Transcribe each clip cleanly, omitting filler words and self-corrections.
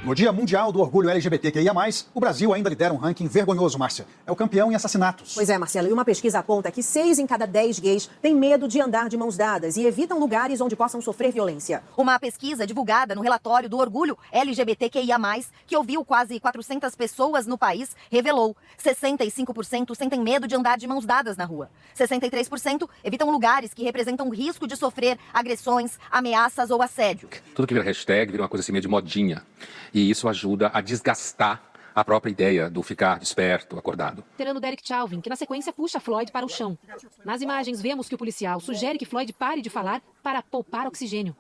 No Dia Mundial do Orgulho LGBTQIA+, o Brasil ainda lidera um ranking vergonhoso, Márcia. É o campeão em assassinatos. Pois é, Marcelo, e uma pesquisa aponta que 6 em cada 10 gays têm medo de andar de mãos dadas e evitam lugares onde possam sofrer violência. Uma pesquisa divulgada no relatório do Orgulho LGBTQIA+, que ouviu quase 400 pessoas no país, revelou 65% sentem medo de andar de mãos dadas na rua. 63% evitam lugares que representam risco de sofrer agressões, ameaças ou assédio. Tudo que vira hashtag vira uma coisa assim meio de modinha. E isso ajuda a desgastar a própria ideia do ficar desperto, acordado. Veterano Derek Chauvin, que na sequência puxa Floyd para o chão. Nas imagens vemos que o policial sugere que Floyd pare de falar para poupar oxigênio.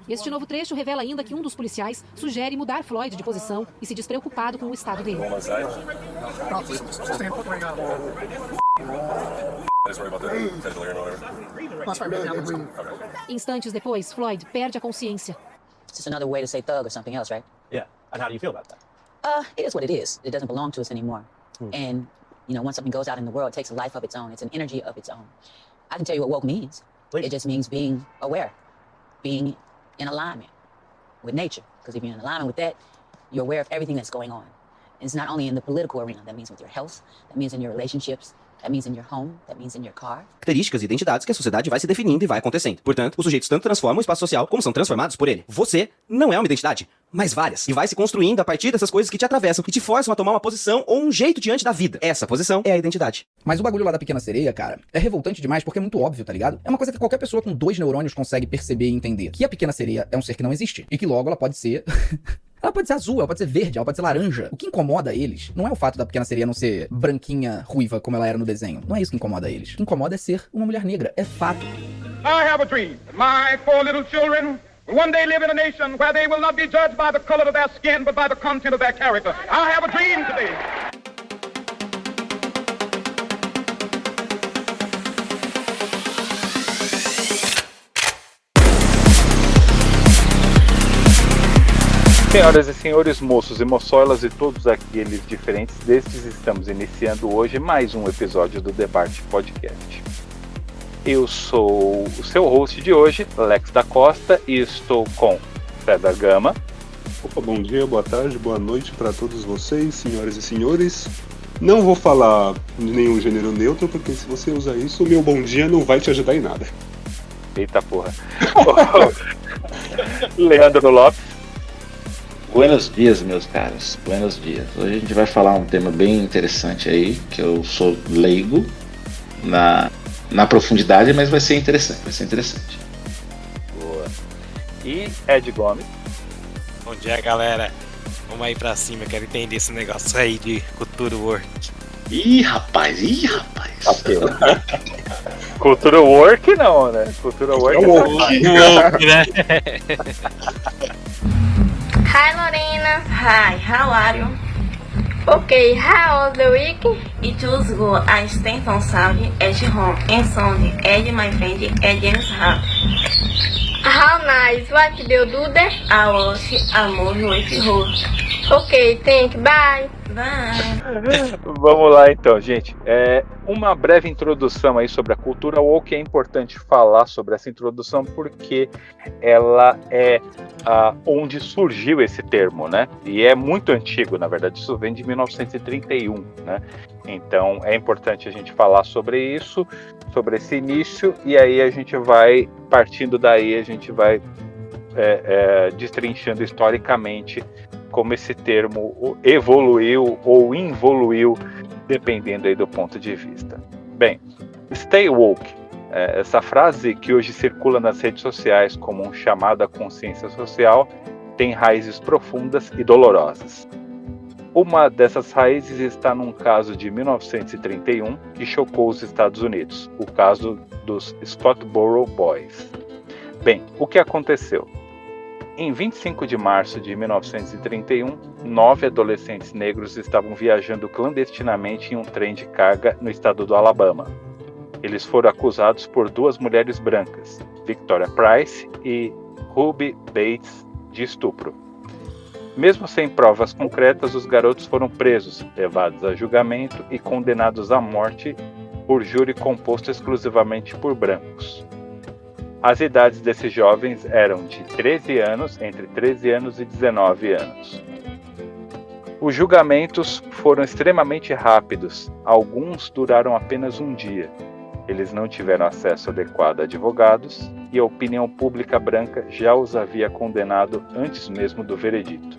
Este novo trecho revela ainda que um dos policiais sugere mudar Floyd de posição e se diz preocupado com o estado dele. Instantes depois, Floyd perde a consciência. It's just another way to say thug or something else, right? Yeah. And how do you feel about that? It is what it is. It doesn't belong to us anymore. And, you know, once something goes out in the world, it takes a life of its own. It's an energy of its own. I can tell you what woke means. Please. It just means being aware, being in alignment with nature. Because if you're in alignment with that, you're aware of everything that's going on. And it's not only in the political arena. That means with your health. That means in your relationships. That means in your home. That means in your car. Características e identidades que a sociedade vai se definindo e vai acontecendo. Portanto, os sujeitos tanto transformam o espaço social como são transformados por ele. Você não é uma identidade, mas várias. E vai se construindo a partir dessas coisas que te atravessam e te forçam a tomar uma posição ou um jeito diante da vida. Essa posição é a identidade. Mas o bagulho lá da Pequena Sereia, cara, é revoltante demais porque é muito óbvio, tá ligado? É uma coisa que qualquer pessoa com 2 neurônios consegue perceber e entender. Que a Pequena Sereia é um ser que não existe. E que logo ela pode ser... Ela pode ser azul, ela pode ser verde, ela pode ser laranja. O que incomoda eles não é o fato da Pequena Sereia não ser branquinha, ruiva, como ela era no desenho. Não é isso que incomoda eles. O que incomoda é ser uma mulher negra. É fato. I have a dream. My 4 little children will one day live in a nation where they will not be judged by the color of their skin, but by the content of their character. I have a dream today. Senhoras e senhores, moços e moçoilas e todos aqueles diferentes destes, estamos iniciando hoje mais um episódio do Debate Podcast. Eu sou o seu host de hoje, Alex da Costa, e estou com César Gama. Opa, bom dia, boa tarde, boa noite para todos vocês, senhoras e senhores. Não vou falar de nenhum gênero neutro, porque se você usar isso, o meu bom dia não vai te ajudar em nada. Eita porra. Leandro Lopes. Buenos dias, meus caros. Buenos dias. Hoje a gente vai falar um tema bem interessante aí, que eu sou leigo na profundidade, mas vai ser interessante, Boa. E Ed Gomes. Bom dia, galera. Vamos aí pra cima, eu quero entender esse negócio aí de cultura work. Ih, rapaz. Cultura work não, né? Cultura work é work, né? Hi Lorena. Hi, how are you? Okay, how was the week? It was good. I stayed on Saturday at home and Sunday and my friend at James House. How nice. What did you do there? I was a movie with her. Okay, thank you. Bye. Bye. Vamos lá então, gente. Uma breve introdução aí sobre a cultura woke. É importante falar sobre essa introdução porque ela é onde surgiu esse termo, né? E é muito antigo, na verdade, isso vem de 1931, né? Então é importante a gente falar sobre isso, sobre esse início, e aí a gente vai, partindo daí, a gente vai destrinchando historicamente como esse termo evoluiu ou involuiu, dependendo aí do ponto de vista. Bem, stay woke, essa frase que hoje circula nas redes sociais como um chamado à consciência social, tem raízes profundas e dolorosas. Uma dessas raízes está num caso de 1931 que chocou os Estados Unidos, o caso dos Scottsboro Boys. Bem, o que aconteceu? Em 25 de março de 1931, 9 adolescentes negros estavam viajando clandestinamente em um trem de carga no estado do Alabama. Eles foram acusados por 2 mulheres brancas, Victoria Price e Ruby Bates, de estupro. Mesmo sem provas concretas, os garotos foram presos, levados a julgamento e condenados à morte por júri composto exclusivamente por brancos. As idades desses jovens eram de 13 anos, entre 13 anos e 19 anos. Os julgamentos foram extremamente rápidos, alguns duraram apenas um dia. Eles não tiveram acesso adequado a advogados e a opinião pública branca já os havia condenado antes mesmo do veredito.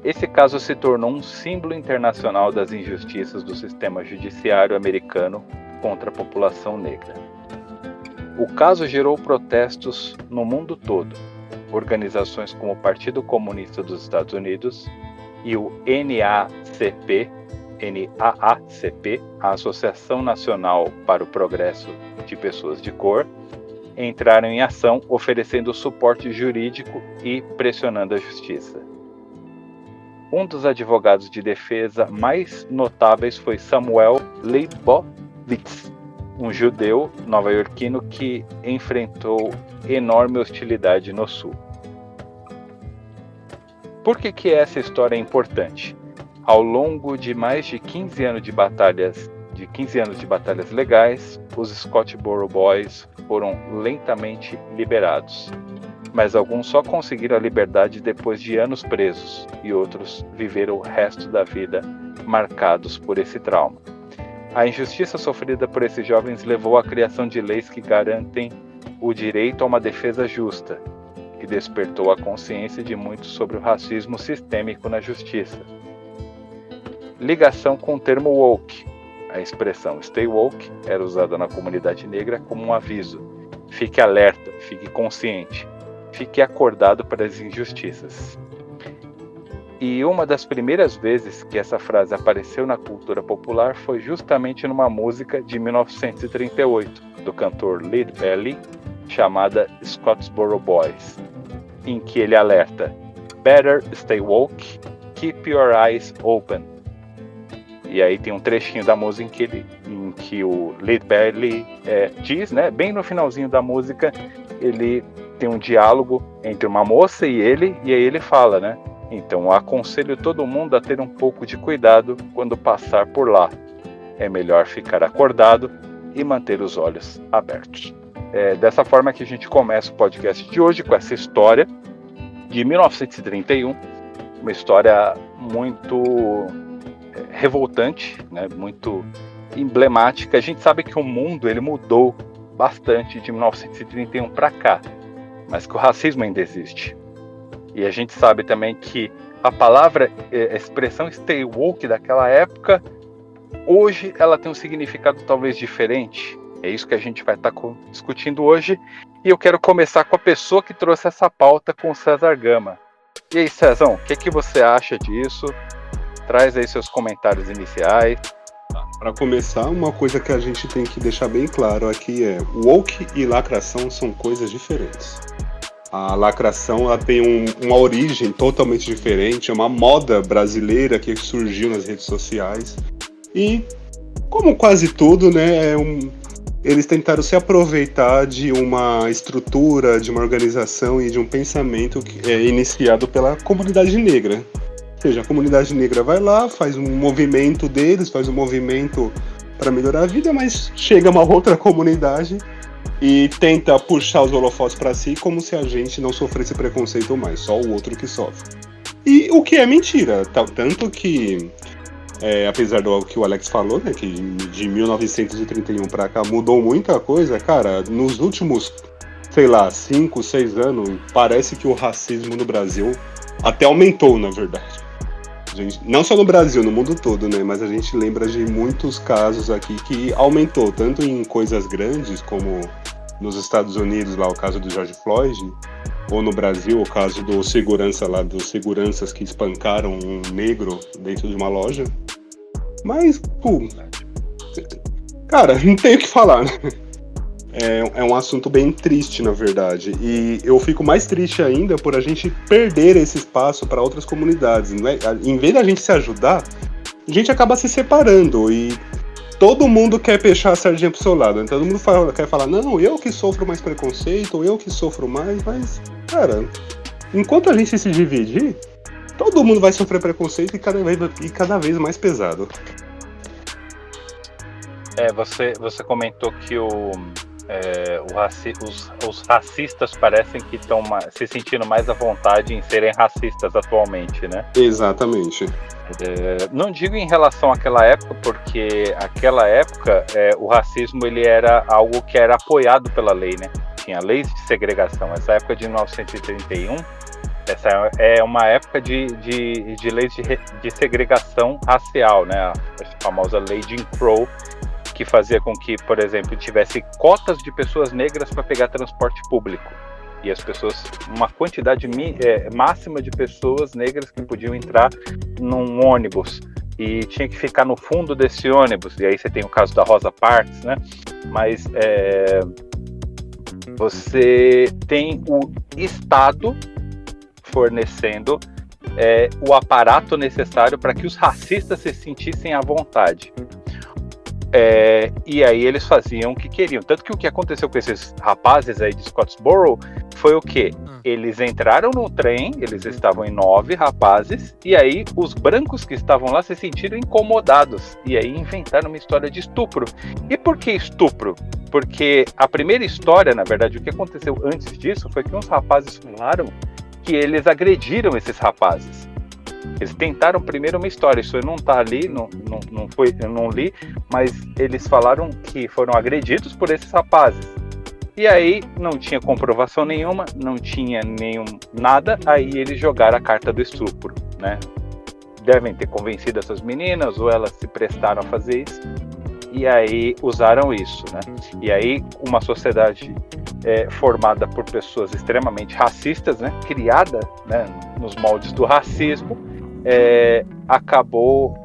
Esse caso se tornou um símbolo internacional das injustiças do sistema judiciário americano contra a população negra. O caso gerou protestos no mundo todo. Organizações como o Partido Comunista dos Estados Unidos e o NAACP, a Associação Nacional para o Progresso de Pessoas de Cor, entraram em ação oferecendo suporte jurídico e pressionando a justiça. Um dos advogados de defesa mais notáveis foi Samuel Leibovitz, um judeu nova-iorquino que enfrentou enorme hostilidade no Sul. Por que essa história é importante? Ao longo de mais de 15 anos de batalhas legais, os Scottsboro Boys foram lentamente liberados, mas alguns só conseguiram a liberdade depois de anos presos e outros viveram o resto da vida marcados por esse trauma. A injustiça sofrida por esses jovens levou à criação de leis que garantem o direito a uma defesa justa, que despertou a consciência de muitos sobre o racismo sistêmico na justiça. Ligação com o termo woke. A expressão stay woke era usada na comunidade negra como um aviso. Fique alerta, fique consciente, fique acordado para as injustiças. E uma das primeiras vezes que essa frase apareceu na cultura popular foi justamente numa música de 1938, do cantor Lead Belly, chamada Scottsboro Boys, em que ele alerta: Better stay woke, keep your eyes open. E aí tem um trechinho da música em que o Lead Belly diz, né, bem no finalzinho da música, ele tem um diálogo entre uma moça e ele, e aí ele fala, né? Então, eu aconselho todo mundo a ter um pouco de cuidado quando passar por lá. É melhor ficar acordado e manter os olhos abertos. É dessa forma que a gente começa o podcast de hoje, com essa história de 1931, uma história muito revoltante, né? Muito emblemática. A gente sabe que o mundo ele mudou bastante de 1931 para cá, mas que o racismo ainda existe. E a gente sabe também que a palavra, a expressão stay woke daquela época, hoje ela tem um significado talvez diferente. É isso que a gente vai estar discutindo hoje. E eu quero começar com a pessoa que trouxe essa pauta, com o César Gama. E aí, Cezão, o que você acha disso? Traz aí seus comentários iniciais. Para começar, uma coisa que a gente tem que deixar bem claro aqui é: woke e lacração são coisas diferentes. A lacração ela tem uma origem totalmente diferente, é uma moda brasileira que surgiu nas redes sociais. E, como quase tudo, né, eles tentaram se aproveitar de uma estrutura, de uma organização e de um pensamento que é iniciado pela comunidade negra. Ou seja, a comunidade negra vai lá, faz um movimento deles, faz um movimento para melhorar a vida, mas chega uma outra comunidade e tenta puxar os holofotes para si como se a gente não sofresse preconceito mais, só o outro que sofre. E o que é mentira, tanto que, apesar do que o Alex falou, né, que de 1931 para cá mudou muita coisa, cara, nos últimos, 5, 6 anos, parece que o racismo no Brasil até aumentou, na verdade. Não só no Brasil, no mundo todo, né? Mas a gente lembra de muitos casos aqui que aumentou, tanto em coisas grandes, como nos Estados Unidos, lá o caso do George Floyd, ou no Brasil, o caso do segurança lá, dos seguranças que espancaram um negro dentro de uma loja. Mas, cara, não tenho o que falar, né? É um assunto bem triste, na verdade. E eu fico mais triste ainda por a gente perder esse espaço para outras comunidades. Né? Em vez da gente se ajudar, a gente acaba se separando. E todo mundo quer fechar a sardinha pro seu lado. Todo mundo quer falar, não, eu que sofro mais preconceito, ou eu que sofro mais. Mas, cara, enquanto a gente se dividir, todo mundo vai sofrer preconceito e cada vez mais pesado. Você comentou que os racistas parecem que estão se sentindo mais à vontade em serem racistas atualmente, né? Exatamente. Não digo em relação àquela época, porque aquela época o racismo ele era algo que era apoiado pela lei, né? Tinha leis de segregação. Essa época de 1931, essa é uma época de leis de segregação racial, né? A famosa lei Jim Crow, que fazia com que, por exemplo, tivesse cotas de pessoas negras para pegar transporte público. E as pessoas, uma quantidade máxima de pessoas negras que podiam entrar num ônibus. E tinha que ficar no fundo desse ônibus. E aí você tem o caso da Rosa Parks, né? Mas você tem o Estado fornecendo o aparato necessário para que os racistas se sentissem à vontade. E aí eles faziam o que queriam. Tanto que o que aconteceu com esses rapazes aí de Scottsboro foi o quê? Eles entraram no trem, eles estavam em 9 rapazes, e aí os brancos que estavam lá se sentiram incomodados. E aí inventaram uma história de estupro. E por que estupro? Porque a primeira história, na verdade, o que aconteceu antes disso foi que uns rapazes falaram que eles agrediram esses rapazes. Eles tentaram primeiro uma história, isso não está ali, não foi, eu não li, mas eles falaram que foram agredidos por esses rapazes. E aí não tinha comprovação nenhuma, não tinha nada, aí eles jogaram a carta do estupro, né? Devem ter convencido essas meninas, ou elas se prestaram a fazer isso, e aí usaram isso, né? E aí uma sociedade formada por pessoas extremamente racistas, né? Criada, né, nos moldes do racismo, acabou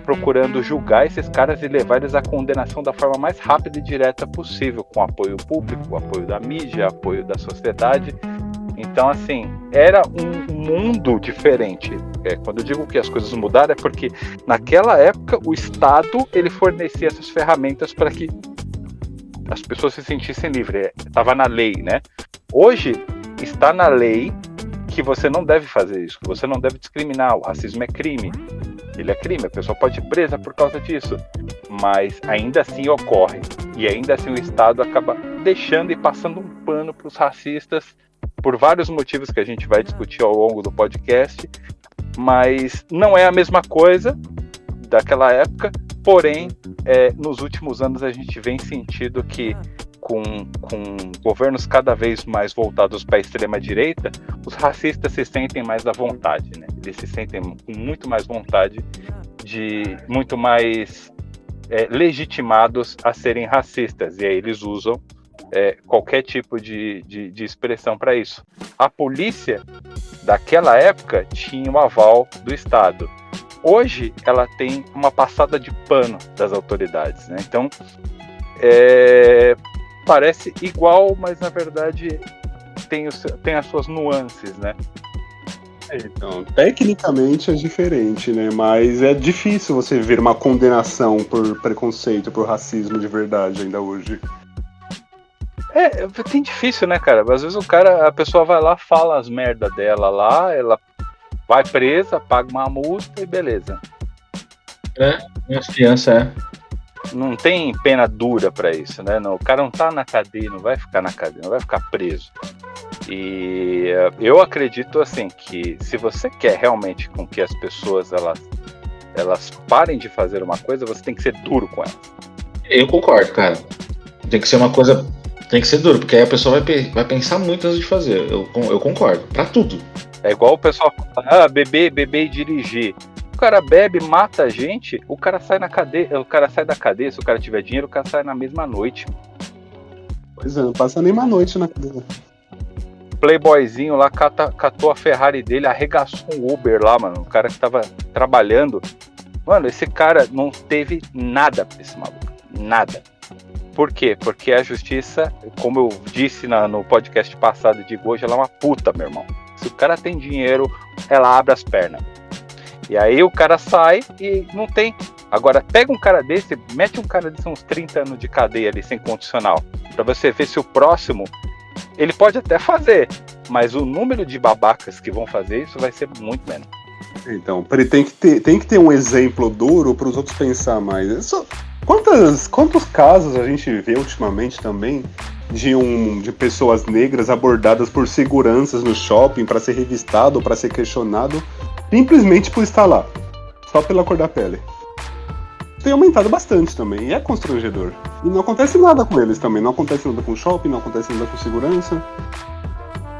procurando julgar esses caras e levar eles à condenação da forma mais rápida e direta possível, com apoio público, apoio da mídia, apoio da sociedade. Então, assim, era um mundo diferente. Quando eu digo que as coisas mudaram, é porque naquela época o Estado ele fornecia essas ferramentas para que as pessoas se sentissem livres. Estava na lei, né? Hoje está na lei que você não deve fazer isso, que você não deve discriminar. O racismo é crime. Ele é crime, a pessoa pode ir presa por causa disso. Mas ainda assim ocorre. E ainda assim o Estado acaba deixando e passando um pano para os racistas por vários motivos que a gente vai discutir ao longo do podcast. Mas não é a mesma coisa daquela época. Porém, nos últimos anos a gente vem sentindo que com governos cada vez mais voltados para a extrema-direita, os racistas se sentem mais à vontade, né? Eles se sentem com muito mais vontade, muito mais legitimados a serem racistas, e aí eles usam qualquer tipo de expressão para isso. A polícia daquela época tinha o aval do Estado. Hoje ela tem uma passada de pano das autoridades, né? Então parece igual, mas na verdade tem as suas nuances, né? Então, tecnicamente é diferente, né? Mas é difícil você ver uma condenação por preconceito, por racismo de verdade ainda hoje. Tem difícil, né, cara? Às vezes a pessoa vai lá, fala as merda dela lá, ela vai presa, paga uma multa e beleza. As crianças Não tem pena dura pra isso, né? Não, o cara não tá na cadeia, não vai ficar na cadeia, não vai ficar preso. E eu acredito, assim, que se você quer realmente com que as pessoas elas parem de fazer uma coisa, você tem que ser duro com elas. Eu concordo, cara. Tem que ser uma coisa... Tem que ser duro, porque aí a pessoa vai pensar muito antes de fazer. Eu concordo. Pra tudo. É igual o pessoal fala, beber e dirigir. O cara bebe, mata a gente, o cara sai na cadeia, o cara sai da cadeia, se o cara tiver dinheiro, o cara sai na mesma noite. Pois é, não passa nem uma noite na cadeia. Playboyzinho lá catou a Ferrari dele, arregaçou um Uber lá, mano. O cara que tava trabalhando. Mano, esse cara não teve nada pra esse maluco. Nada. Por quê? Porque a justiça, como eu disse no podcast passado de hoje, ela é uma puta, meu irmão. Se o cara tem dinheiro, ela abre as pernas. E aí o cara sai e não tem. Agora, pega um cara desse, mete um cara desse uns 30 anos de cadeia ali, sem condicional, pra você ver se o próximo, ele pode até fazer, mas o número de babacas que vão fazer isso vai ser muito menos. Então, tem que ter um exemplo duro para os outros pensar mais. Quantos casos a gente vê ultimamente também de pessoas negras abordadas por seguranças no shopping para ser revistado ou para ser questionado simplesmente por estar lá, só pela cor da pele? Tem aumentado bastante também, e é constrangedor. E não acontece nada com eles também, não acontece nada com o shopping, não acontece nada com segurança.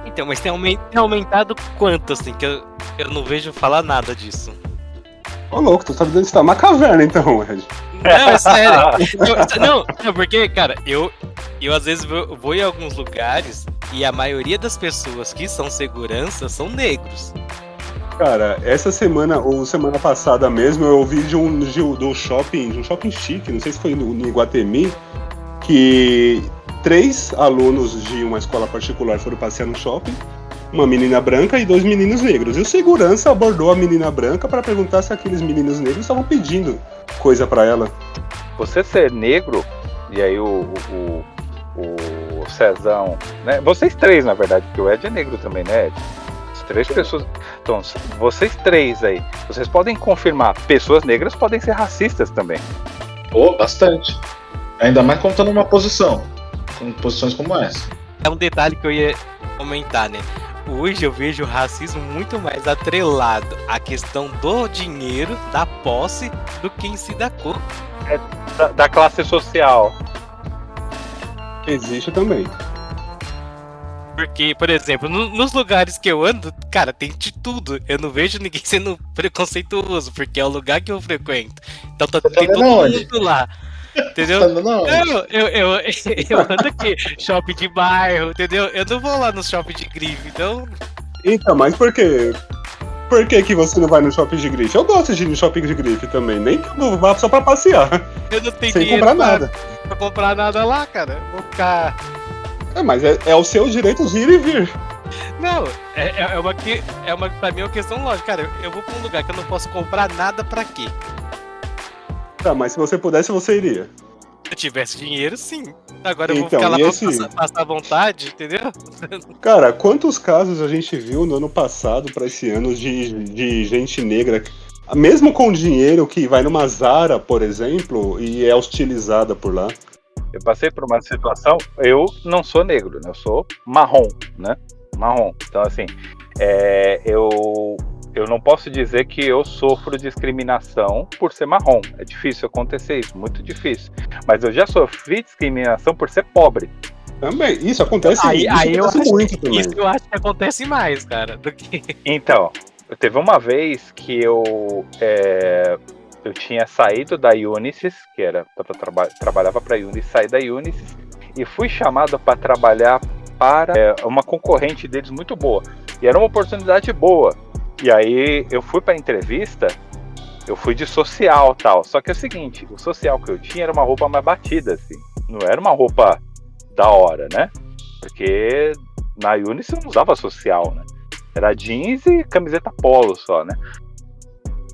Então, mas tem aumentado quanto, assim, que eu não vejo falar nada disso. Ô louco, tu sabe onde está? Uma caverna então, Ed. Não, é sério. Não, porque, cara, eu às vezes vou em alguns lugares e a maioria das pessoas que são segurança são negros. Cara, essa semana ou semana passada mesmo eu ouvi de um shopping chique, não sei se foi no Iguatemi, que 3 alunos de uma escola particular foram passear no shopping, uma menina branca e 2 meninos negros. E o segurança abordou a menina branca para perguntar se aqueles meninos negros estavam pedindo coisa para ela. Você ser negro, e aí o Cezão, né? Vocês 3, na verdade, porque o Ed é negro também, né, Ed? As 3 pessoas. Então, vocês 3 aí, vocês podem confirmar, pessoas negras podem ser racistas também. Pô, bastante. Ainda mais quando tá numa posição. Com posições como essa. É um detalhe que eu ia comentar, né? Hoje eu vejo o racismo muito mais atrelado à questão do dinheiro, da posse, do que em si da cor. É da classe social. Existe também. Porque, por exemplo, nos lugares que eu ando, cara, tem de tudo. Eu não vejo ninguém sendo preconceituoso, porque é o lugar que eu frequento. Então tem todo mundo lá. Entendeu? Eu ando aqui, shopping de bairro, entendeu? Eu não vou lá no shopping de grife, então. Então, mas por quê? Por que você não vai no shopping de grife? Eu gosto de ir no shopping de grife também, nem que eu vá só pra passear. Eu não tenho sem dinheiro comprar nada. Pra comprar nada lá, cara. Vou ficar. Mas é o seu direito de ir e vir. Não, pra mim é uma questão lógica, cara. Eu vou pra um lugar que eu não posso comprar nada, pra quê? Tá, mas se você pudesse, você iria. Se eu tivesse dinheiro, sim. Agora eu vou Então, ficar lá pra passar vontade, entendeu? Cara, quantos casos a gente viu no ano passado pra esse ano de gente negra, mesmo com dinheiro, que vai numa Zara, por exemplo, e é hostilizada por lá? Eu passei por uma situação, eu não sou negro, né? Eu sou marrom, né? Marrom. Então, assim, eu não posso dizer que eu sofro discriminação por ser marrom. É difícil acontecer isso, muito difícil. Mas eu já sofri discriminação por ser pobre. Também, isso acontece, muito também. Isso eu acho que acontece mais, cara, do que... Então, teve uma vez que eu tinha saído da Unisys, que era trabalhava para a Unisys, saí da Unisys e fui chamado para trabalhar para uma concorrente deles muito boa. E era uma oportunidade boa. E aí eu fui para a entrevista, eu fui de social e tal. Só que é o seguinte, o social que eu tinha era uma roupa mais batida, assim. Não era uma roupa da hora, né? Porque na Unisys eu não usava social, né? Era jeans e camiseta polo só, né?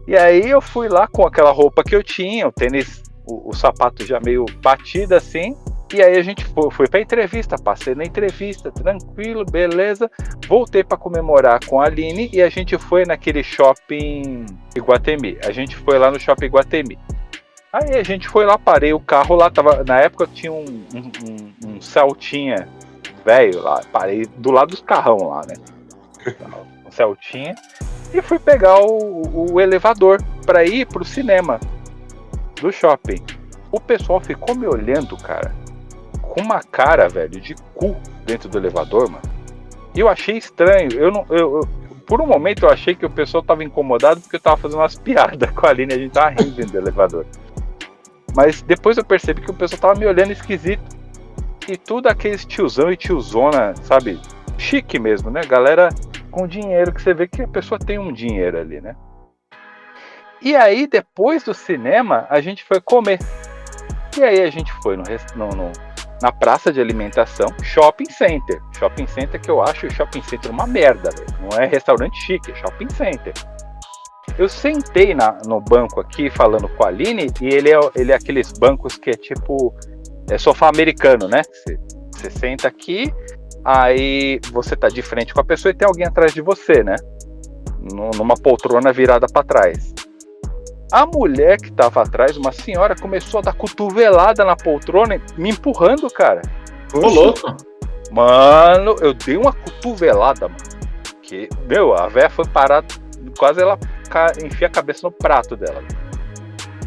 E aí eu fui lá com aquela roupa que eu tinha, o tênis, o sapato já meio batido assim. E aí a gente foi pra entrevista, passei na entrevista, tranquilo, beleza. Voltei pra comemorar com a Aline e a gente foi naquele shopping Iguatemi. A gente foi lá no shopping Iguatemi. Aí a gente foi lá, parei o carro lá, na época eu tinha um Celtinha velho lá, parei do lado dos carrão lá, né? Um Celtinha. E fui pegar o elevador pra ir pro cinema do shopping. O pessoal ficou me olhando, cara, com uma cara, velho, de cu dentro do elevador, mano. E eu achei estranho. Por um momento eu achei que o pessoal tava incomodado porque eu tava fazendo umas piadas com a Aline, a gente tava rindo dentro do elevador. Mas depois eu percebi que o pessoal tava me olhando esquisito. E tudo aqueles tiozão e tiozona, sabe? Chique mesmo, né? Galera com dinheiro, que você vê que a pessoa tem um dinheiro ali, né? E aí, depois do cinema, a gente foi comer. E aí a gente foi na praça de alimentação, shopping center. Shopping center que eu acho o shopping center uma merda, velho. Não é restaurante chique, é shopping center. Eu sentei no banco aqui, falando com a Aline, e ele é aqueles bancos que é tipo... É sofá americano, né? Você senta aqui, aí você tá de frente com a pessoa e tem alguém atrás de você, né? Numa poltrona virada para trás. A mulher que tava atrás, uma senhora, começou a dar cotovelada na poltrona, me empurrando, cara. Ô, louco. Mano, eu dei uma cotovelada, mano. Que, meu, a véia foi parar, quase ela enfia a cabeça no prato dela.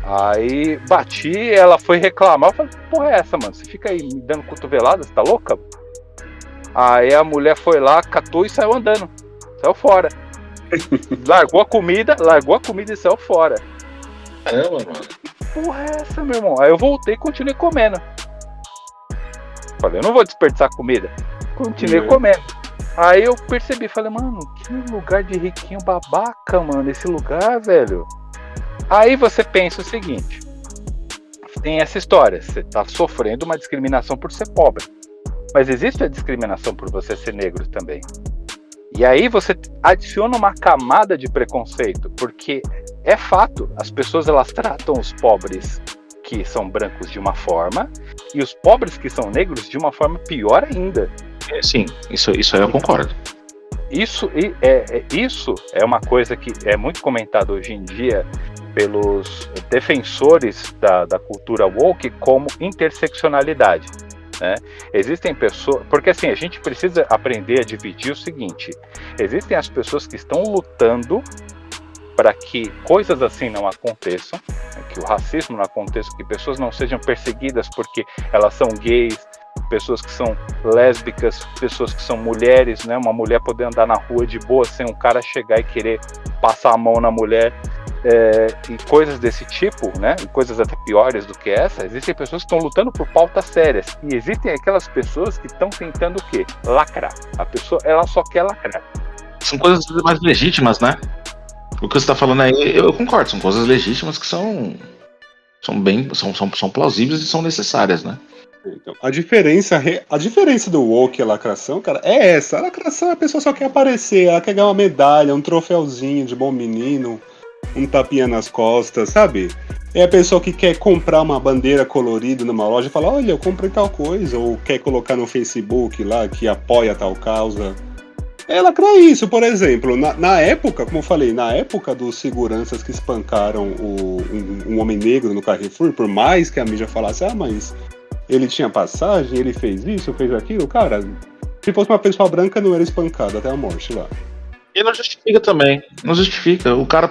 Aí bati, ela foi reclamar, eu falei, porra é essa, mano? Você fica aí me dando cotovelada, você tá louca? Aí a mulher foi lá, catou e saiu andando. Saiu fora. Largou a comida e saiu fora. Caramba, mano. Porra é essa, meu irmão? Aí eu voltei e continuei comendo. Falei, eu não vou desperdiçar comida. Continuei comendo. Aí eu percebi, falei, mano, que lugar de riquinho babaca, mano, esse lugar, velho. Aí você pensa o seguinte, tem essa história, você tá sofrendo uma discriminação por ser pobre, mas existe a discriminação por você ser negro também. E aí você adiciona uma camada de preconceito, porque é fato, as pessoas elas tratam os pobres que são brancos de uma forma, e os pobres que são negros de uma forma pior ainda. Sim, isso aí eu concordo. Isso é uma coisa que é muito comentado hoje em dia pelos defensores da cultura woke como interseccionalidade, né? Existem pessoas... Porque assim, a gente precisa aprender a dividir o seguinte. Existem as pessoas que estão lutando para que coisas assim não aconteçam, né? Que o racismo não aconteça, que pessoas não sejam perseguidas porque elas são gays, pessoas que são lésbicas, pessoas que são mulheres, né? Uma mulher poder andar na rua de boa sem um cara chegar e querer passar a mão na mulher, e coisas desse tipo, né? E coisas até piores do que essa. Existem pessoas que estão lutando por pautas sérias e existem aquelas pessoas que estão tentando o quê? Lacrar. A pessoa, ela só quer lacrar. São coisas mais legítimas, né? O que você está falando aí, eu concordo, são coisas legítimas que são plausíveis e são necessárias, né? Então, a diferença do woke e a lacração, cara, é essa. A lacração, a pessoa só quer aparecer, ela quer ganhar uma medalha, um troféuzinho de bom menino, um tapinha nas costas, sabe? É a pessoa que quer comprar uma bandeira colorida numa loja e falar, olha, eu comprei tal coisa, ou quer colocar no Facebook lá que apoia tal causa. É lacrar isso, por exemplo, na época, como eu falei, na época dos seguranças que espancaram um homem negro no Carrefour, por mais que a mídia falasse, mas ele tinha passagem, ele fez isso, fez aquilo, cara, se fosse uma pessoa branca não era espancado até a morte lá. E não justifica também, não justifica, o cara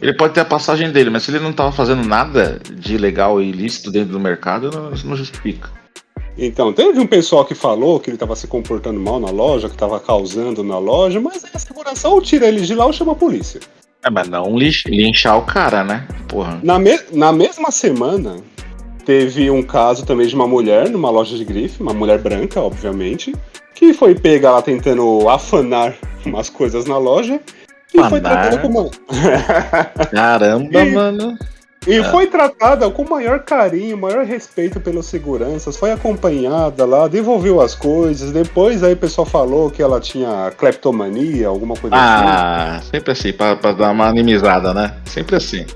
ele pode ter a passagem dele, mas se ele não tava fazendo nada de ilegal e ilícito dentro do mercado, não justifica. Então, teve um pessoal que falou que ele estava se comportando mal na loja, que estava causando na loja, mas a segurança ou tira ele de lá ou chama a polícia. Mas não linchar o cara, né? Porra. Na mesma semana, teve um caso também de uma mulher numa loja de grife, uma mulher branca, obviamente, que foi pega lá tentando afanar umas coisas na loja e foi tratada como... Caramba, mano... E foi tratada com o maior carinho, maior respeito pelos seguranças, foi acompanhada lá, devolveu as coisas, depois aí o pessoal falou que ela tinha cleptomania, alguma coisa assim. Sempre assim, pra dar uma animizada, né? Sempre assim.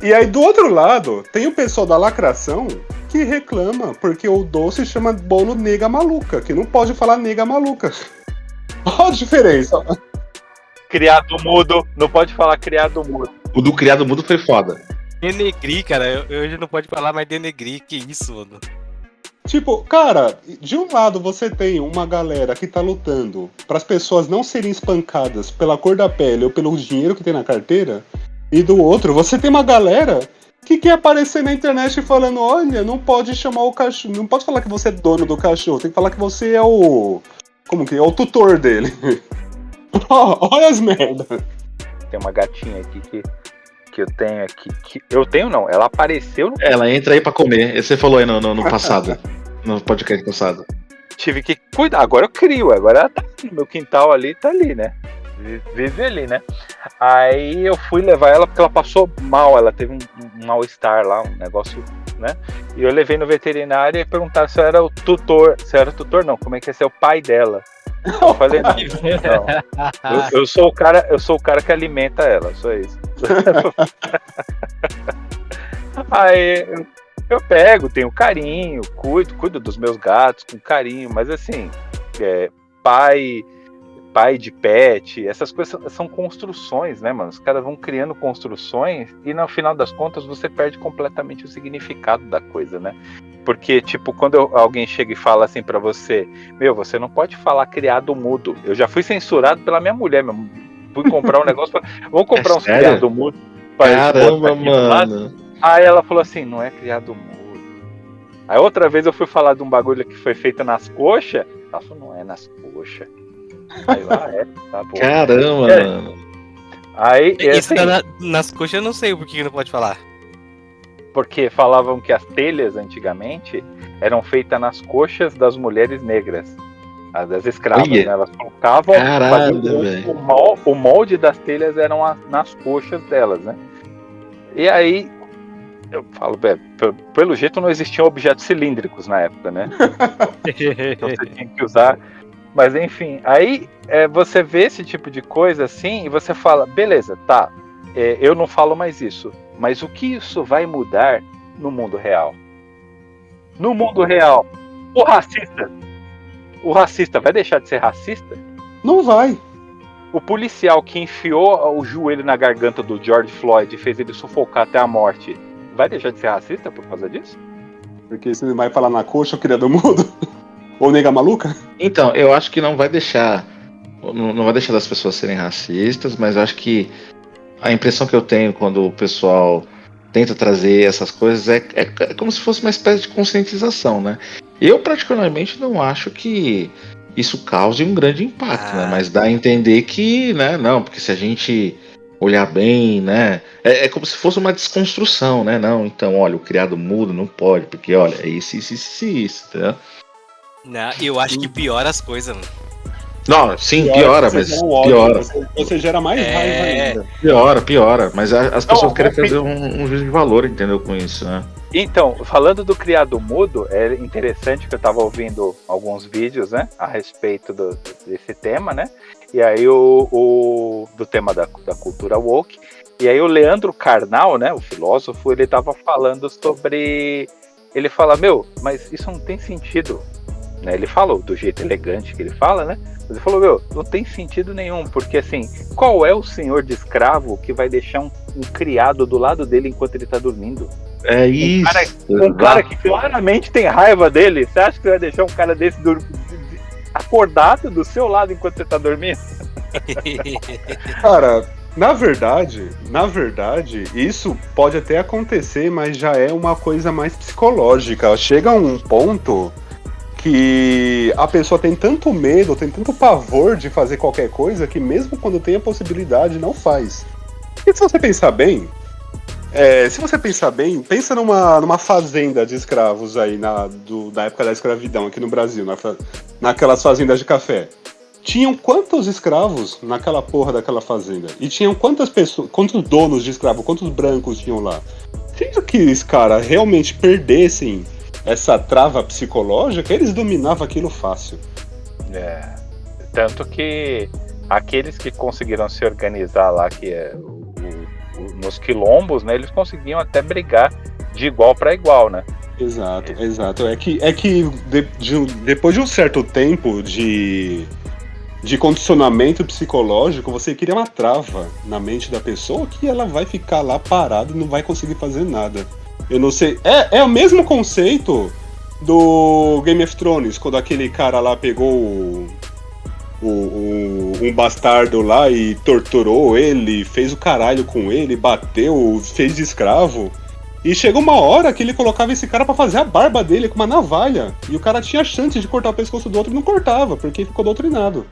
E aí do outro lado, tem o pessoal da lacração que reclama porque o doce chama bolo nega maluca, que não pode falar nega maluca. Olha a diferença. Criado mudo, não pode falar criado mudo. O do criado mudo foi foda. Denegri, cara, hoje não pode falar mais denegri, que isso, mano. Tipo, cara, de um lado você tem uma galera que tá lutando para as pessoas não serem espancadas pela cor da pele ou pelo dinheiro que tem na carteira, e do outro você tem uma galera que quer aparecer na internet falando, olha, não pode chamar o cachorro, não pode falar que você é dono do cachorro, tem que falar que você é o... como que é? O tutor dele. Olha as merdas. Tem uma gatinha aqui que eu tenho aqui. Eu tenho não, ela apareceu no... Ela entra aí pra comer. Você falou aí no passado. No podcast passado. Tive que cuidar, agora eu crio, agora ela tá no meu quintal ali, tá ali, né? Vive ali, né? Aí eu fui levar ela porque ela passou mal, ela teve um mal-estar lá, um negócio, né? E eu levei no veterinário e perguntaram se eu era o tutor. Se eu era tutor, não, como é que é ser o pai dela? Eu falei, não. Eu sou o cara que alimenta ela, só isso. Aí eu pego, tenho carinho, cuido dos meus gatos com carinho, mas assim, pai pai de pet, essas coisas são construções, né, mano? Os caras vão criando construções e no final das contas você perde completamente o significado da coisa, né? Porque, tipo, quando alguém chega e fala assim pra você, você não pode falar criado mudo. Eu já fui censurado pela minha mulher, meu. Fui comprar um negócio, vou comprar uns criado mudo. Caramba, mano. Aí ela falou assim, não é criado mudo. Aí outra vez eu fui falar de um bagulho que foi feito nas coxas, ela falou, não é nas coxas. Aí lá tá bom. Caramba, mano. Aí, isso assim, nas coxas eu não sei por que não pode falar. Porque falavam que as telhas antigamente eram feitas nas coxas das mulheres negras, as das escravas, né? Elas colocavam o molde das telhas eram nas coxas delas, né? E aí eu falo, pelo jeito não existiam objetos cilíndricos na época, né? Então você tinha que usar. Mas enfim, aí você vê esse tipo de coisa assim e você fala, beleza, tá, eu não falo mais isso. Mas o que isso vai mudar no mundo real? No mundo real, o racista vai deixar de ser racista? Não vai. O policial que enfiou o joelho na garganta do George Floyd e fez ele sufocar até a morte, vai deixar de ser racista por causa disso? Porque você vai falar na coxa, o criado mudo? Ou nega maluca? Então, eu acho que não vai deixar das pessoas serem racistas, mas eu acho que a impressão que eu tenho quando o pessoal tenta trazer essas coisas é como se fosse uma espécie de conscientização, né? Eu particularmente não acho que isso cause um grande impacto, né? Mas dá a entender que, né? Não, porque se a gente olhar bem, né? É como se fosse uma desconstrução, né? Não, então, olha, o criado mudo não pode, porque, olha, é isso, tá? Não, eu acho que piora as coisas, mano. Não, sim, piora, mas piora. Você gera mais raiva ainda. Piora, mas as pessoas querem fazer um juízo de valor, entendeu, com isso, né? Então, falando do criado mudo, é interessante que eu tava ouvindo alguns vídeos, né, a respeito desse tema, né, e aí do tema da cultura woke, e aí o Leandro Carnal, né, o filósofo, ele tava falando sobre, ele fala, mas isso não tem sentido, né, ele falou do jeito elegante que ele fala, né, mas ele falou, não tem sentido nenhum, porque assim, qual é o senhor de escravo que vai deixar um criado do lado dele enquanto ele tá dormindo? É isso. Um cara que claramente tem raiva dele, você acha que você vai deixar um cara desse acordado do seu lado enquanto você tá dormindo? Cara, na verdade, isso pode até acontecer, mas já é uma coisa mais psicológica. Chega a um ponto que a pessoa tem tanto medo, tem tanto pavor de fazer qualquer coisa, que mesmo quando tem a possibilidade, não faz. E se você pensar bem, pensa numa fazenda de escravos aí da época da escravidão aqui no Brasil, naquelas fazendas de café. Tinham quantos escravos naquela porra daquela fazenda? E tinham quantos donos de escravo, quantos brancos tinham lá? Se aqueles caras realmente perdessem essa trava psicológica, eles dominavam aquilo fácil. Tanto que aqueles que conseguiram se organizar lá, que é nos quilombos, né, eles conseguiam até brigar de igual para igual, né? Exato. É que depois de um certo tempo de condicionamento psicológico, você cria uma trava na mente da pessoa que ela vai ficar lá parada e não vai conseguir fazer nada. Eu não sei. É o mesmo conceito do Game of Thrones, quando aquele cara lá pegou um bastardo lá e torturou ele, fez o caralho com ele, bateu, fez de escravo. E chegou uma hora que ele colocava esse cara pra fazer a barba dele com uma navalha. E o cara tinha chance de cortar o pescoço do outro e não cortava, porque ficou doutrinado.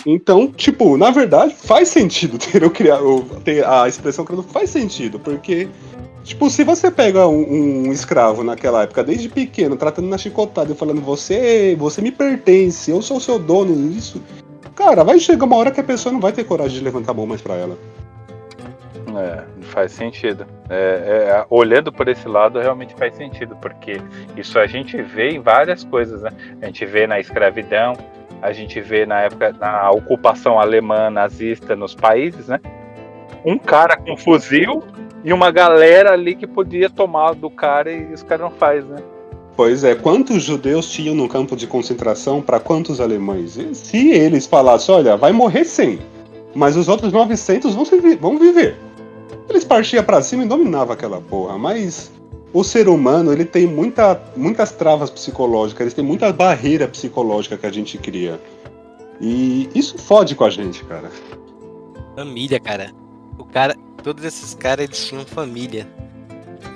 Então, tipo, na verdade, faz sentido ter a expressão criado, faz sentido, porque, tipo, se você pega um escravo naquela época, desde pequeno, tratando na chicotada e falando, você me pertence, eu sou o seu dono, isso... Cara, vai chegar uma hora que a pessoa não vai ter coragem de levantar a mão mais pra ela. Faz sentido. Olhando por esse lado, realmente faz sentido, porque isso a gente vê em várias coisas, né? A gente vê na escravidão, a gente vê na época, na ocupação alemã nazista nos países, né? Um cara com fuzil e uma galera ali que podia tomar do cara e os caras não fazem, né? Pois é, quantos judeus tinham no campo de concentração para quantos alemães? E se eles falassem, olha, vai morrer 100, mas os outros 900 vão viver. Eles partiam para cima e dominavam aquela porra, mas o ser humano, ele tem muitas travas psicológicas, ele tem muita barreira psicológica que a gente cria. E isso fode com a gente, cara. Família, cara. Todos esses caras, eles tinham família.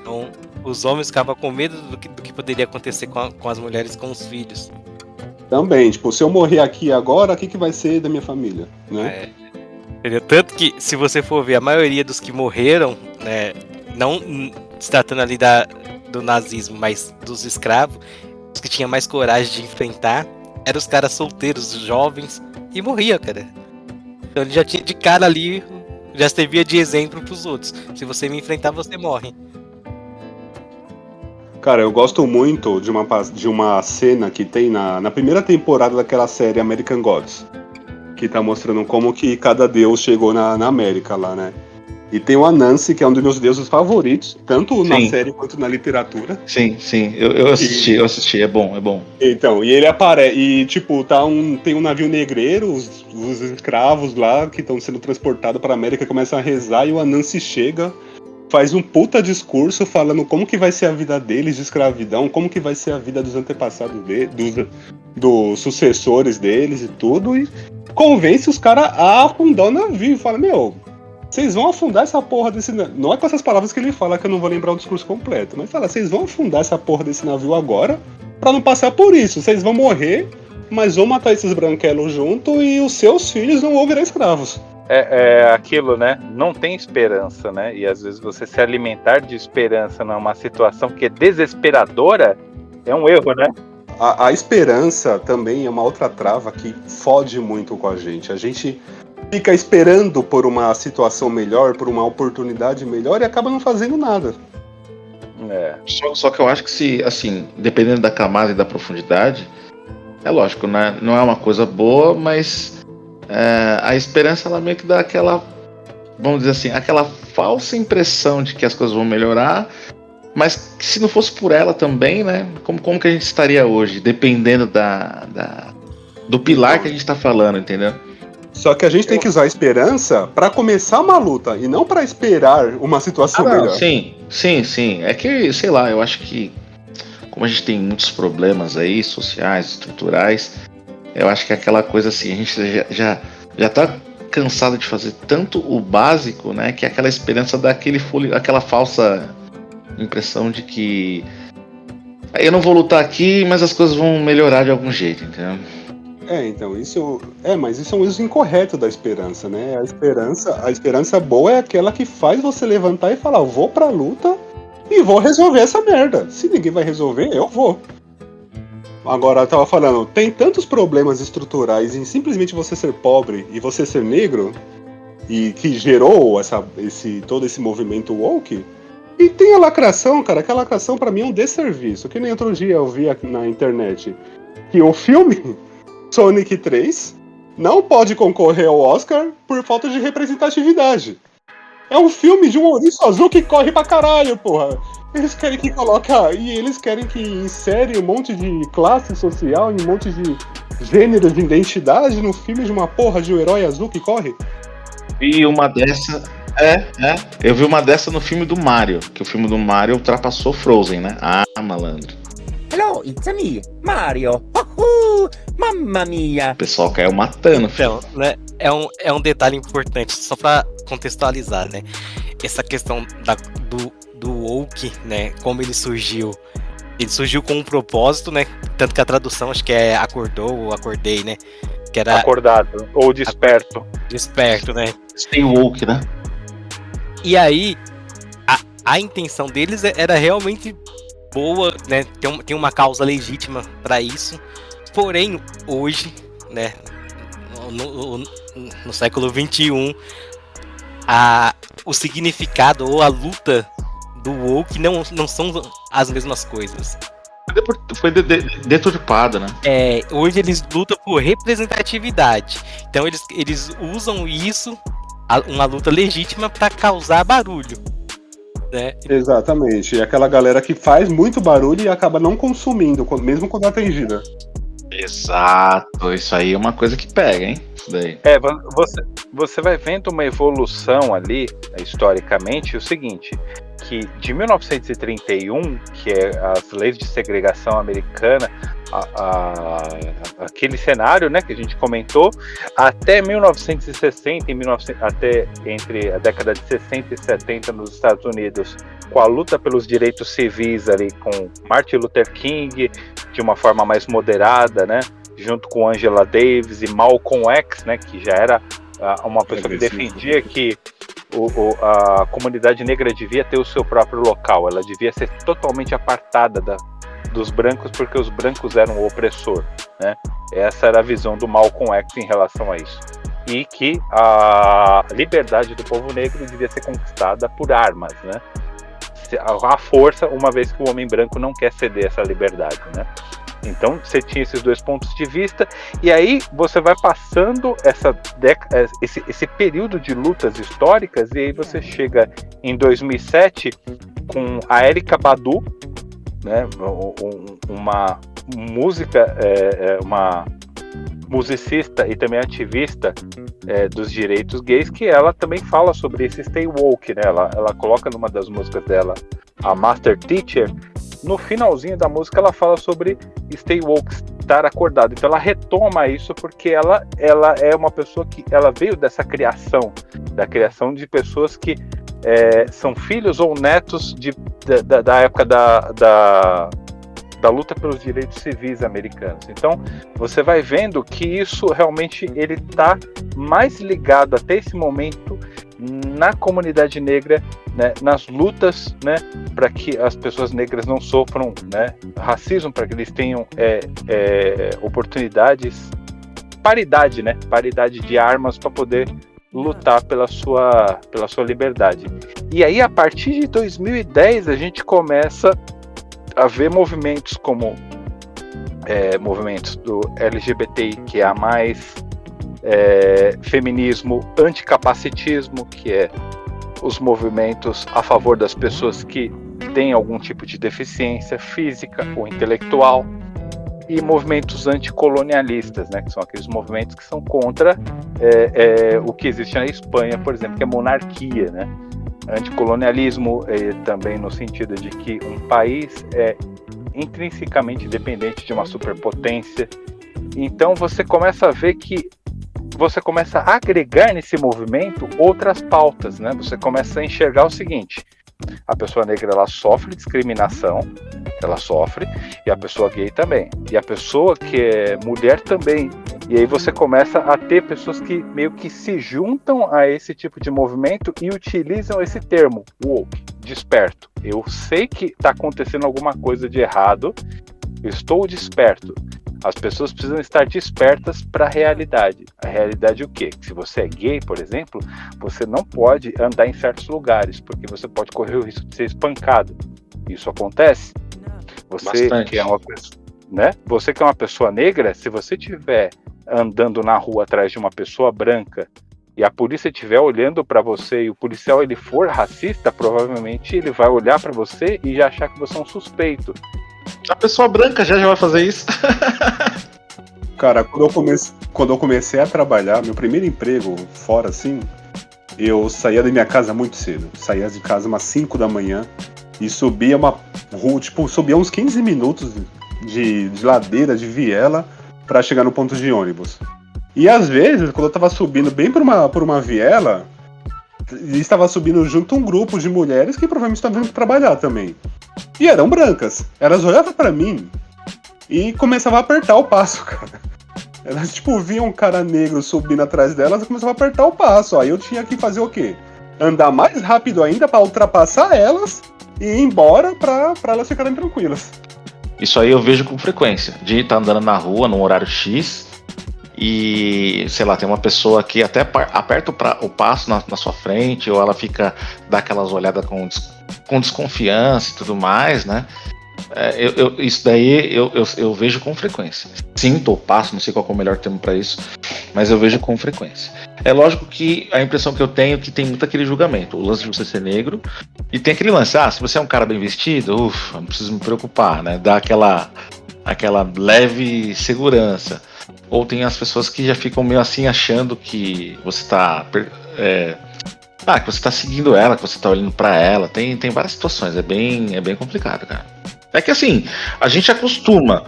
Então, os homens ficavam com medo do que poderia acontecer com as mulheres, com os filhos. Também, tipo, se eu morrer aqui agora, o que vai ser da minha família, né? Entendeu? Tanto que, se você for ver, a maioria dos que morreram, né, não se tratando ali do nazismo, mas dos escravos, os que tinham mais coragem de enfrentar, eram os caras solteiros, jovens, e morria, cara. Então ele já tinha de cara ali, já servia de exemplo pros outros. Se você me enfrentar, você morre. Cara, eu gosto muito de uma cena que tem na primeira temporada daquela série American Gods, que tá mostrando como que cada deus chegou na América lá, né? E tem o Anansi, que é um dos meus deuses favoritos, tanto na série quanto na literatura. Sim, eu assisti, é bom. Então, e ele aparece, e tipo, tem um navio negreiro, os escravos lá, que estão sendo transportados para a América, começam a rezar, e o Anansi chega, faz um puta discurso falando como que vai ser a vida deles de escravidão, como que vai ser a vida dos antepassados deles, dos sucessores deles e tudo, e convence os caras a afundar o navio, fala, vocês vão afundar essa porra desse navio. Não é com essas palavras que ele fala, que eu não vou lembrar o discurso completo, mas fala, vocês vão afundar essa porra desse navio agora, pra não passar por isso, vocês vão morrer, mas vão matar esses branquelos junto e os seus filhos não vão virar escravos. É aquilo, né? Não tem esperança, né? E às vezes você se alimentar de esperança numa situação que é desesperadora é um erro, né? A esperança também é uma outra trava que fode muito com a gente. A gente fica esperando por uma situação melhor, por uma oportunidade melhor e acaba não fazendo nada. Só que eu acho que se, assim, dependendo da camada e da profundidade, é lógico, né? Não é uma coisa boa, mas a esperança, ela meio que dá aquela, vamos dizer assim, aquela falsa impressão de que as coisas vão melhorar, mas que se não fosse por ela também, né? Como que a gente estaria hoje, dependendo do pilar que a gente tá falando, entendeu? Só que a gente tem que usar a esperança pra começar uma luta e não pra esperar uma situação melhor. Sim. É que, sei lá, eu acho que como a gente tem muitos problemas aí, sociais, estruturais, eu acho que é aquela coisa assim, a gente já tá cansado de fazer tanto o básico, né, que é aquela esperança aquela falsa impressão de que eu não vou lutar aqui, mas as coisas vão melhorar de algum jeito, entendeu? Então, mas isso é um uso incorreto da esperança, né? A esperança boa é aquela que faz você levantar e falar, eu vou pra luta e vou resolver essa merda. Se ninguém vai resolver, eu vou. Agora, eu tava falando, tem tantos problemas estruturais em simplesmente você ser pobre e você ser negro, e que gerou todo esse movimento woke, e tem a lacração, cara, que a lacração pra mim é um desserviço. Que nem outro dia eu vi aqui na internet que o filme Sonic 3 não pode concorrer ao Oscar por falta de representatividade. É um filme de um ouriço azul que corre pra caralho, porra. Eles querem que eles querem que insere um monte de classe social, um monte de gênero de identidade no filme de uma porra de um herói azul que corre. E uma dessa... Eu vi uma dessa no filme do Mario, que o filme do Mario ultrapassou Frozen, né? Ah, malandro. Hello, it's me, Mario. Mamma mia. O pessoal caiu matando. Então, né, é um detalhe importante, só pra contextualizar, né? Essa questão do woke, né? Como ele surgiu. Ele surgiu com um propósito, né? Tanto que a tradução acho que é acordou ou acordei, né? Que era acordado ou desperto. Desperto, né? Stay woke, né? E aí, a intenção deles era realmente boa, né? Tem uma causa legítima para isso. Porém, hoje, né? No século XXI, o significado ou a luta do woke não são as mesmas coisas. Foi deturpada, né? Hoje eles lutam por representatividade. Então eles usam isso, uma luta legítima, para causar barulho. né? Exatamente. E aquela galera que faz muito barulho e acaba não consumindo, mesmo quando é atendida. Exato, isso aí é uma coisa que pega, hein? Isso daí. Você vai vendo uma evolução ali, historicamente, o seguinte, que de 1931, que é as leis de segregação americana, aquele cenário, né, que a gente comentou, até 1960, até entre a década de 60 e 70 nos Estados Unidos, com a luta pelos direitos civis ali, com Martin Luther King, de uma forma mais moderada, né, junto com Angela Davis e Malcolm X, né, que já era uma pessoa que defendia que a comunidade negra devia ter o seu próprio local, ela devia ser totalmente apartada dos brancos, porque os brancos eram o opressor, né? Essa era a visão do Malcolm X em relação a isso. E que a liberdade do povo negro devia ser conquistada por armas, né? A força, uma vez que o homem branco não quer ceder essa liberdade, né? Então você tinha esses dois pontos de vista, e aí você vai passando esse período de lutas históricas, e aí você chega em 2007 com a Erykah Badu, né, uma uma musicista e também ativista dos direitos gays, que ela também fala sobre esse Stay Woke, né? Ela coloca numa das músicas dela, a Master Teacher, no finalzinho da música ela fala sobre Stay Woke, estar acordado. Então ela retoma isso porque ela é uma pessoa que ela veio dessa criação, da criação de pessoas que são filhos ou netos da época da luta pelos direitos civis americanos. Então você vai vendo que isso realmente ele está mais ligado até esse momento na comunidade negra, né, nas lutas, né, para que as pessoas negras não sofram, né, racismo, para que eles tenham oportunidades, paridade de armas para poder lutar pela sua liberdade. E aí, a partir de 2010, a gente começa a ver movimentos como movimentos do LGBTQIA+, feminismo, anticapacitismo, que é os movimentos a favor das pessoas que têm algum tipo de deficiência física ou intelectual, e movimentos anticolonialistas, né, que são aqueles movimentos que são contra o que existe na Espanha, por exemplo, que é monarquia, né? Anticolonialismo também no sentido de que um país é intrinsecamente dependente de uma superpotência. Então você começa a ver que você começa a agregar nesse movimento outras pautas, né? Você começa a enxergar o seguinte: a pessoa negra, ela sofre discriminação, ela sofre, e a pessoa gay também, e a pessoa que é mulher também. E aí você começa a ter pessoas que meio que se juntam a esse tipo de movimento e utilizam esse termo, woke, desperto. Eu sei que está acontecendo alguma coisa de errado, eu estou desperto. As pessoas precisam estar despertas para a realidade. A realidade é o quê? Se você é gay, por exemplo, você não pode andar em certos lugares, porque você pode correr o risco de ser espancado. Isso acontece. Você que é uma pessoa, né? Você que é uma pessoa negra, se você estiver andando na rua atrás de uma pessoa branca e a polícia estiver olhando para você e o policial ele for racista, provavelmente ele vai olhar para você e já achar que você é um suspeito. A pessoa branca já vai fazer isso. Cara, quando eu comecei a trabalhar, meu primeiro emprego fora assim, eu saía da minha casa muito cedo. Saía de casa umas 5 da manhã e subia uma rua, subia uns 15 minutos de ladeira, de viela, pra chegar no ponto de ônibus. E às vezes, quando eu tava subindo bem por uma viela, estava subindo junto um grupo de mulheres que provavelmente estavam vindo trabalhar também. E eram brancas. Elas olhavam pra mim e começavam a apertar o passo, cara. Elas, viam um cara negro subindo atrás delas e começavam a apertar o passo. Aí eu tinha que fazer o quê? Andar mais rápido ainda pra ultrapassar elas e ir embora pra elas ficarem tranquilas. Isso aí eu vejo com frequência, de estar andando na rua num horário X e, sei lá, tem uma pessoa que até aperta o passo na sua frente, ou ela fica, dá aquelas olhadas com desconfiança e tudo mais, né? Isso daí eu vejo com frequência. Sinto ou passo, não sei qual é o melhor termo pra isso, mas eu vejo com frequência. É lógico que a impressão que eu tenho é que tem muito aquele julgamento, o lance de você ser negro, e tem aquele lance, se você é um cara bem vestido, não preciso me preocupar, né? Dá aquela leve segurança. Ou tem as pessoas que já ficam meio assim achando que você tá que você tá seguindo ela, que você tá olhando pra ela. Tem várias situações, é bem complicado, cara. É que assim, a gente acostuma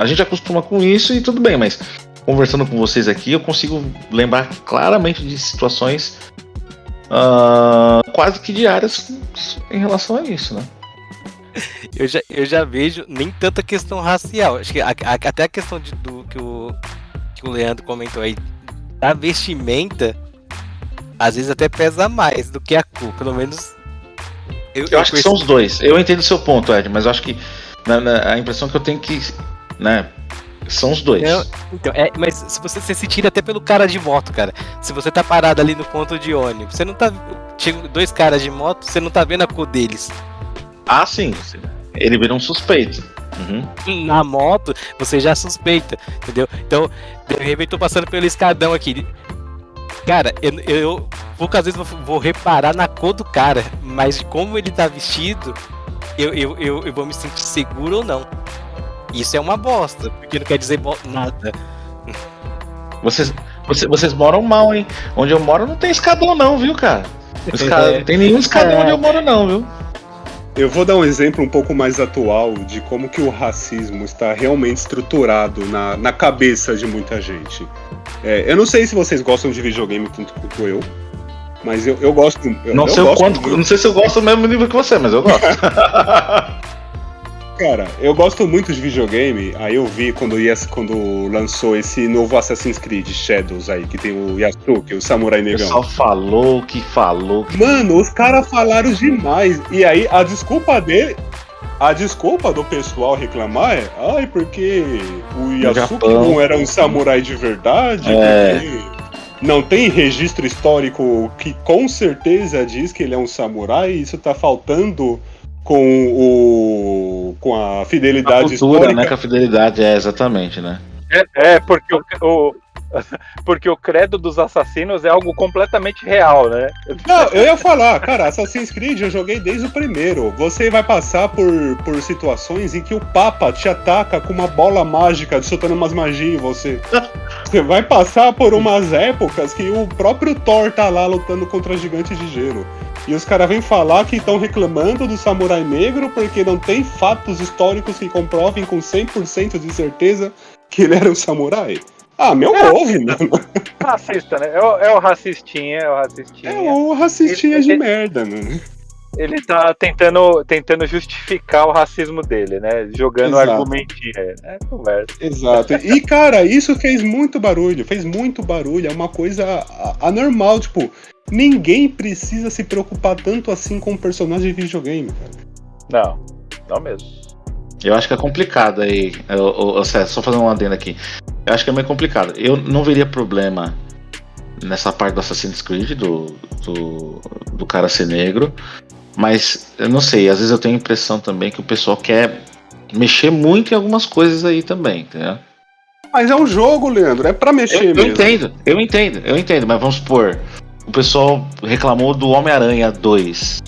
com isso e tudo bem, mas conversando com vocês aqui, eu consigo lembrar claramente de situações quase que diárias em relação a isso, né? Eu já vejo nem tanta questão racial. Acho que até a questão que o Leandro comentou aí, da vestimenta, às vezes até pesa mais do que a cor, pelo menos. Eu acho que são os dois. Eu entendo o seu ponto, Ed, mas eu acho que a impressão que eu tenho que, né, são os dois. Então, mas se você se tira até pelo cara de moto, cara. Se você tá parado ali no ponto de ônibus, você não tá. Chega 2 caras de moto, você não tá vendo a cor deles. Ah, sim. Ele vira um suspeito. Uhum. Na moto, você já suspeita, entendeu? Então, de repente, tô passando pelo escadão aqui. Cara, eu poucas vezes vou reparar na cor do cara, mas de como ele tá vestido, eu vou me sentir seguro ou não. Isso é uma bosta, porque não quer dizer nada. Vocês moram mal, hein? Onde eu moro não tem escadão não, viu, cara? Não tem nenhum escadão onde eu moro não, viu? Eu vou dar um exemplo um pouco mais atual de como que o racismo está realmente estruturado na cabeça de muita gente. Eu não sei se vocês gostam de videogame tanto quanto eu, mas eu gosto. Não sei se eu gosto do mesmo nível que você, mas eu gosto. Cara, eu gosto muito de videogame. Aí eu vi quando lançou esse novo Assassin's Creed Shadows aí, que tem o Yasuke, o Samurai Negão. O pessoal falou que... Mano, os caras falaram demais. E aí a desculpa do pessoal reclamar é porque o Yasuke não era um samurai de verdade, porque não tem registro histórico que com certeza diz que ele é um samurai, e isso tá faltando com a fidelidade a cultura, histórica. Né, com a fidelidade, exatamente, né? Porque o credo dos assassinos é algo completamente real, né? Não, eu ia falar, cara, Assassin's Creed eu joguei desde o primeiro. Você vai passar por situações em que o Papa te ataca com uma bola mágica, soltando umas magias em você. Você vai passar por umas épocas que o próprio Thor tá lá lutando contra gigantes de gelo. E os caras vêm falar que estão reclamando do Samurai Negro porque não tem fatos históricos que comprovem com 100% de certeza que ele era um samurai. Meu ouve, mano. Racista, né? É o racistinha. É o racistinha de merda, mano. Ele tá tentando justificar o racismo dele, né? Jogando argumentinho. Conversa. Exato. E, cara, isso fez muito barulho. É uma coisa anormal, tipo... Ninguém precisa se preocupar tanto assim com o personagem de videogame, cara. Não mesmo. Eu acho que é complicado aí. Só fazer um adendo aqui. Eu acho que é meio complicado. Eu não veria problema nessa parte do Assassin's Creed, do cara ser negro. Mas eu não sei, às vezes eu tenho a impressão também que o pessoal quer mexer muito em algumas coisas aí também, entendeu? Mas é um jogo, Leandro, é pra mexer mesmo. Eu entendo, mas vamos supor. O pessoal reclamou do Homem-Aranha 2.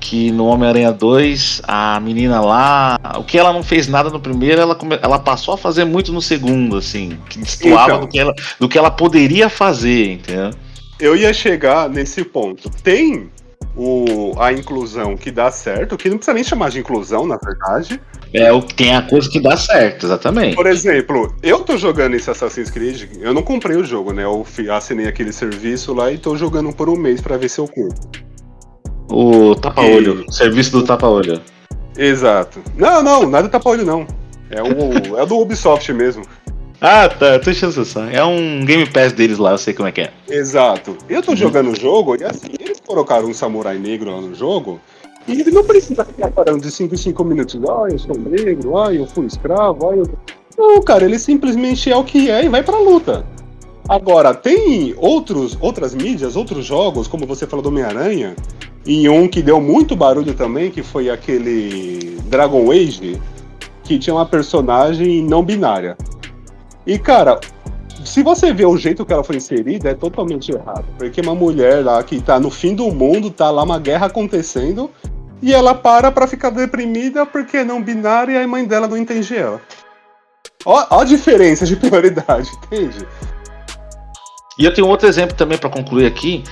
Que no Homem-Aranha 2, a menina lá... O que ela não fez nada no primeiro, ela passou a fazer muito no segundo, assim. Que destoava do que ela poderia fazer, entendeu? Eu ia chegar nesse ponto. Tem a inclusão que dá certo, que não precisa nem chamar de inclusão, na verdade. Tem a coisa que dá certo, exatamente. Por exemplo, eu tô jogando esse Assassin's Creed, eu não comprei o jogo, né? Eu assinei aquele serviço lá e tô jogando por um mês pra ver se eu curto. O tapa-olho, serviço do tapa-olho. Exato. Não, nada do tapa-olho não. É do Ubisoft mesmo. Ah, tá, tô enchendo essa. É um Game Pass deles lá, eu sei como é que é. Exato. Eu tô jogando o jogo e assim, eles colocaram um samurai negro lá no jogo. E ele não precisa ficar parando de 5 em 5 minutos. Eu sou negro, eu fui escravo, Não, cara, ele simplesmente é o que é e vai pra luta. Agora, tem outras mídias, outros jogos, como você falou do Homem-Aranha, e um que deu muito barulho também, que foi aquele Dragon Age, que tinha uma personagem não binária. E, cara, se você vê o jeito que ela foi inserida, é totalmente errado. Porque uma mulher lá que tá no fim do mundo, tá lá uma guerra acontecendo, e ela pra ficar deprimida porque é não binária e a mãe dela não entende ela. Ó a diferença de prioridade, entende? E eu tenho outro exemplo também pra concluir aqui,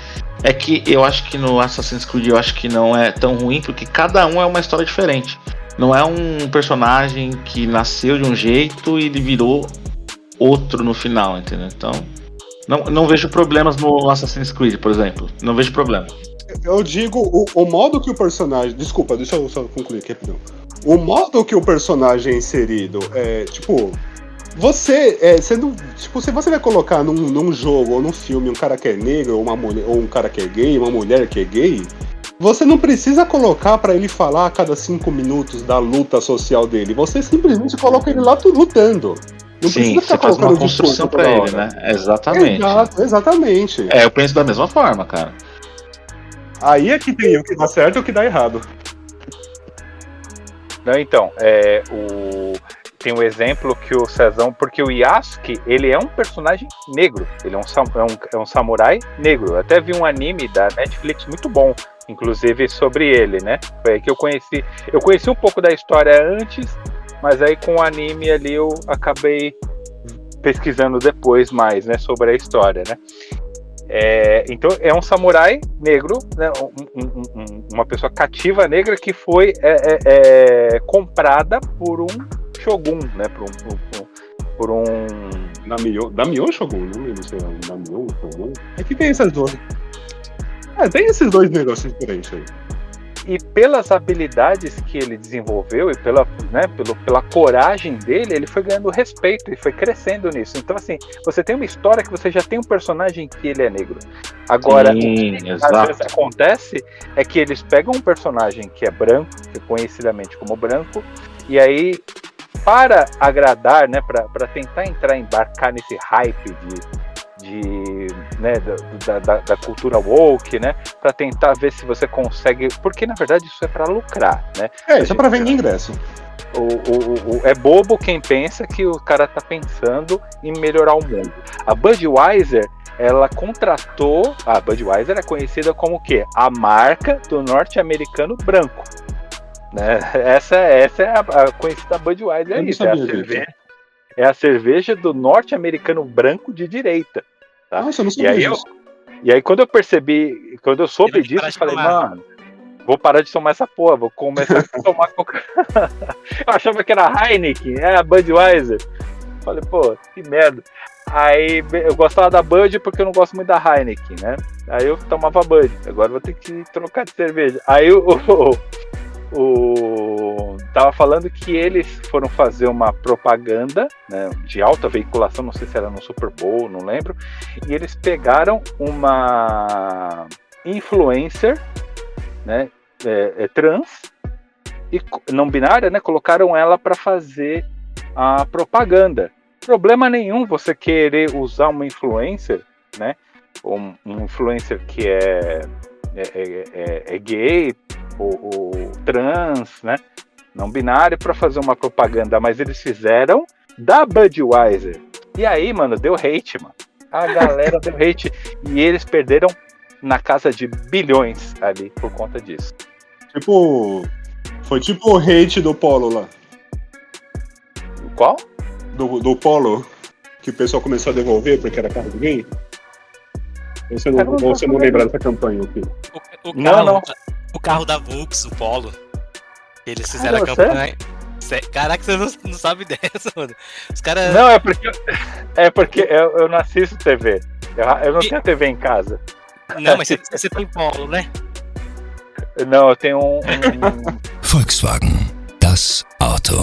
é que eu acho que no Assassin's Creed eu acho que não é tão ruim, porque cada um é uma história diferente. Não é um personagem que nasceu de um jeito e ele virou outro no final, entendeu? Então, não vejo problemas no Assassin's Creed, por exemplo. Não vejo problema. Eu digo, o modo que o personagem... Desculpa, deixa eu só concluir aqui rapidão. O modo que o personagem é inserido é, tipo... Você, se você vai colocar num jogo ou num filme um cara que é negro, ou um cara que é gay, uma mulher que é gay, você não precisa colocar pra ele falar a cada 5 minutos da luta social dele. Você simplesmente coloca ele lá lutando. Não Sim, você faz uma construção pra ele, né? Exatamente. Exatamente. Eu penso da mesma forma, cara. Aí é que tem o que dá certo e o que dá errado. Não, então, tem um exemplo que o Cezão, porque o Yasuke, ele é um personagem negro, ele é um samurai negro. Eu até vi um anime da Netflix muito bom, inclusive sobre ele, né? Foi aí que eu conheci um pouco da história antes, mas aí com o anime ali eu acabei pesquisando depois mais, né, sobre a história, né? Então é um samurai negro, né, uma pessoa cativa negra que foi comprada por um Shogun, né, por um... Damião Shogun, não lembro se é um Damião Shogun. É que tem essas duas. Tem esses dois negócios diferentes aí. E pelas habilidades que ele desenvolveu e pela coragem dele, ele foi ganhando respeito e foi crescendo nisso. Então, assim, você tem uma história que você já tem um personagem que ele é negro. Agora, o que às vezes acontece é que eles pegam um personagem que é branco, que é conhecidamente como branco, e aí, para agradar, né, para tentar embarcar nesse hype da cultura woke, né, para tentar ver se você consegue, porque na verdade isso é para lucrar, né? Isso é para vender ingresso. É bobo quem pensa que o cara tá pensando em melhorar o mundo. A Budweiser, ela contratou, a Budweiser é conhecida como o quê? A marca do norte-americano branco, né? Essa é a conhecida Budweiser, é a cerveja do norte-americano branco de direita. Tá? Nossa, eu não sabia disso. E aí quando eu soube disso, eu falei, mano, vou parar de tomar essa porra, vou começar a tomar coca. Eu achava que era Heineken, a Budweiser. Falei, pô, que merda. Aí eu gostava da Bud porque eu não gosto muito da Heineken, né? Aí eu tomava Bud, agora vou ter que trocar de cerveja. Aí tava falando que eles foram fazer uma propaganda, né, de alta veiculação, não sei se era no Super Bowl, não lembro, e eles pegaram uma influencer, né, trans e não binária, né, colocaram ela para fazer a propaganda. Problema nenhum você querer usar uma influencer, né, um influencer que é gay ou trans, né, não binário, para fazer uma propaganda, mas eles fizeram da Budweiser. E aí, mano, deu hate, mano. A galera deu hate e eles perderam na casa de bilhões ali por conta disso. Foi tipo o hate do Polo lá. Qual? Do Polo, que o pessoal começou a devolver porque era carro de gay. Você não lembra dessa campanha aqui? O carro da Volks, o Polo. Eles fizeram a campanha. Caraca, você não sabe dessa, mano. Os caras. Não, é porque eu não assisto TV. Eu não tenho TV em casa. Não, mas você tem Polo, né? Não, eu tenho um... Volkswagen, das Auto.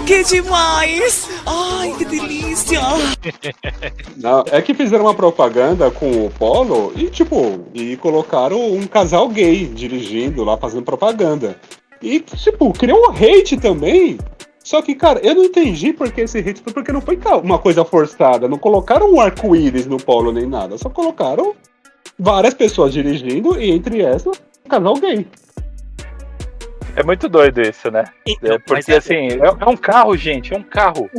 Que demais! Ai, que delícia! Não, é que fizeram uma propaganda com o Polo e colocaram um casal gay dirigindo lá, fazendo propaganda. E, criou um hate também. Só que, cara, eu não entendi porque esse hate foi porque não foi uma coisa forçada. Não colocaram um arco-íris no Polo nem nada. Só colocaram várias pessoas dirigindo e, entre essas, um casal gay. É muito doido isso, né? Então, porque assim, é um carro, gente, é um carro.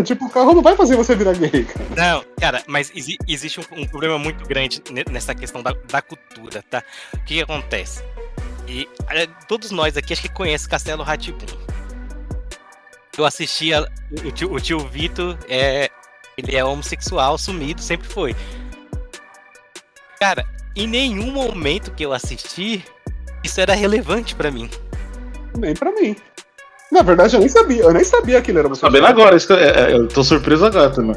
Tipo, o carro não vai fazer você virar gay, cara. Não, cara, mas existe um problema muito grande nessa questão da cultura, tá? O que acontece? E todos nós aqui acho que conhecem Castelo Rá-Tim-Bum. Eu assistia o tio Vitor, ele é homossexual, sumido, sempre foi. Cara, em nenhum momento que eu assisti, isso era relevante pra mim. Nem pra mim. Na verdade, eu nem sabia que ele era homossexual. Sabendo agora, eu tô surpreso agora também.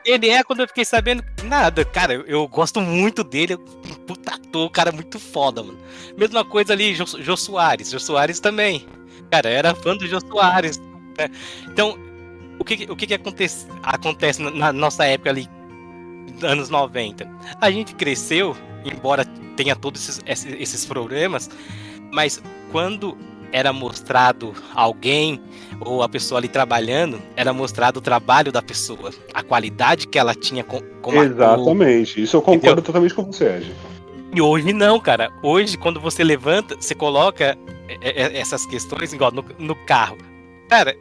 Ele quando eu fiquei sabendo, nada, cara, eu gosto muito dele, puta ator, cara, muito foda, mano. Mesma coisa ali, Jô Soares também. Cara, eu era fã do Jô Soares, né? Então, o que acontece na nossa época ali, anos 90? A gente cresceu, embora tenha todos esses problemas, mas quando era mostrado alguém ou a pessoa ali trabalhando, era mostrado o trabalho da pessoa, a qualidade que ela tinha como Exatamente, ator, isso eu concordo entendeu? Totalmente com você, Ed. E hoje não, cara. Hoje, quando você levanta, você coloca essas questões igual no carro. Cara,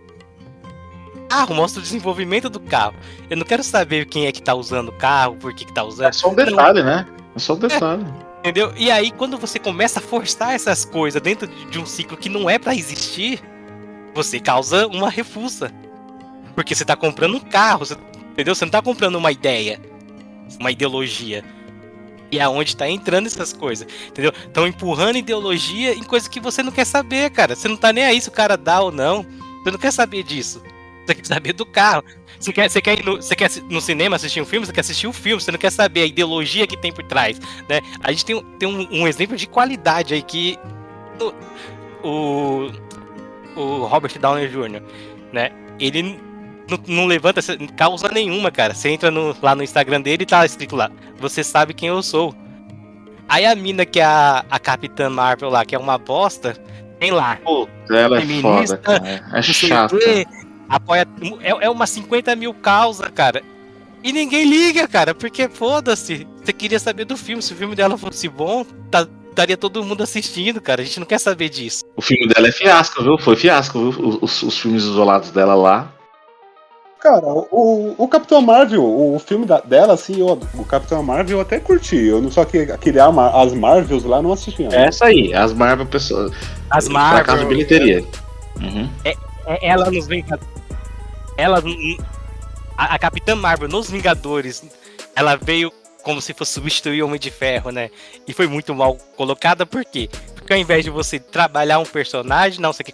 carro mostra o desenvolvimento do carro. Eu não quero saber quem é que tá usando o carro, por que tá usando. É só um detalhe, né? É só um detalhe. Entendeu? E aí, quando você começa a forçar essas coisas dentro de um ciclo que não é pra existir, você causa uma repulsa. Porque você tá comprando um carro, entendeu? Você não tá comprando uma ideia, uma ideologia. E é onde tá entrando essas coisas, entendeu? Estão empurrando ideologia em coisas que você não quer saber, cara. Você não tá nem aí se o cara dá ou não. Você não quer saber disso. Você quer saber do carro. Você quer ir no cinema assistir um filme, você quer assistir o filme, você não quer saber a ideologia que tem por trás, né? A gente tem um exemplo de qualidade aí que o Robert Downey Jr., né? Ele não levanta causa nenhuma, cara. Você entra lá no Instagram dele e tá escrito lá: você sabe quem eu sou. Aí a mina que é a Capitã Marvel lá, que é uma bosta, tem lá. Puta, ela é foda, cara. É chata. Apoia, é umas 50 mil causas, cara. E ninguém liga, cara, porque foda-se. Você queria saber do filme. Se o filme dela fosse bom, estaria todo mundo assistindo, cara. A gente não quer saber disso. O filme dela é fiasco, viu? Foi fiasco, viu? Os filmes isolados dela lá. Cara, o Capitão Marvel, o filme dela, assim, o Capitão Marvel eu até curti. Só que as Marvels lá não assistiam. Essa aí, as Marvel, pessoas. As Marvel. Fracasso de bilheteria. Uhum. Ela nos Vingadores. A Capitã Marvel nos Vingadores, ela veio como se fosse substituir o Homem de Ferro, né? E foi muito mal colocada, por quê? Porque ao invés de você trabalhar um personagem, não, você quer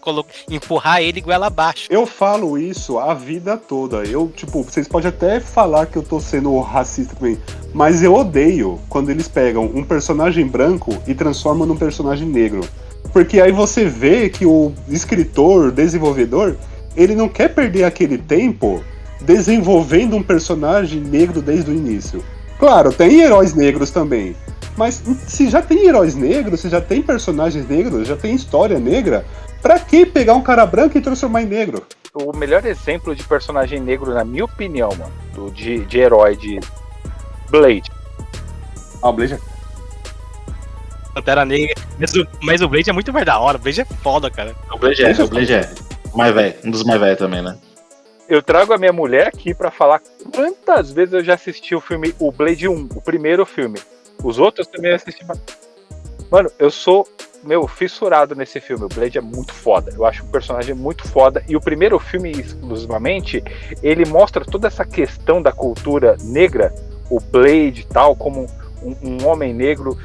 empurrar ele goela abaixo. Eu falo isso a vida toda. Vocês podem até falar que eu tô sendo racista também, mas eu odeio quando eles pegam um personagem branco e transformam num personagem negro. Porque aí você vê que o escritor, desenvolvedor, ele não quer perder aquele tempo desenvolvendo um personagem negro desde o início. Claro, tem heróis negros também. Mas se já tem heróis negros, se já tem personagens negros, já tem história negra, pra que pegar um cara branco e transformar em negro? O melhor exemplo de personagem negro, na minha opinião, mano, de herói, de Blade. Ah, o Blade é... Pantera Negra. Mas o Blade é muito mais da hora. O Blade é foda, cara. O Blade é. Mais velho. Um dos mais velhos também, né? Eu trago a minha mulher aqui pra falar quantas vezes eu já assisti o filme, o Blade 1, o primeiro filme. Os outros também eu assisti. Mano, eu sou, fissurado nesse filme. O Blade é muito foda. Eu acho um personagem muito foda. E o primeiro filme, exclusivamente, ele mostra toda essa questão da cultura negra, o Blade e tal, como um homem negro.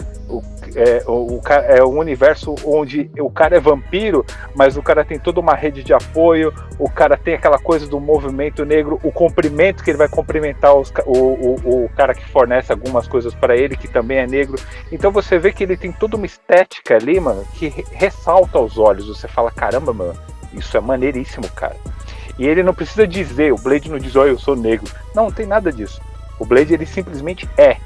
É um universo onde o cara é vampiro, mas o cara tem toda uma rede de apoio, o cara tem aquela coisa do movimento negro, o cumprimento que ele vai cumprimentar o cara que fornece algumas coisas para ele, que também é negro. Então você vê que ele tem toda uma estética ali, mano, que ressalta aos olhos. Você fala, caramba, mano, isso é maneiríssimo, cara. E ele não precisa dizer, o Blade não diz, eu sou negro. Não tem nada disso. O Blade, ele simplesmente é.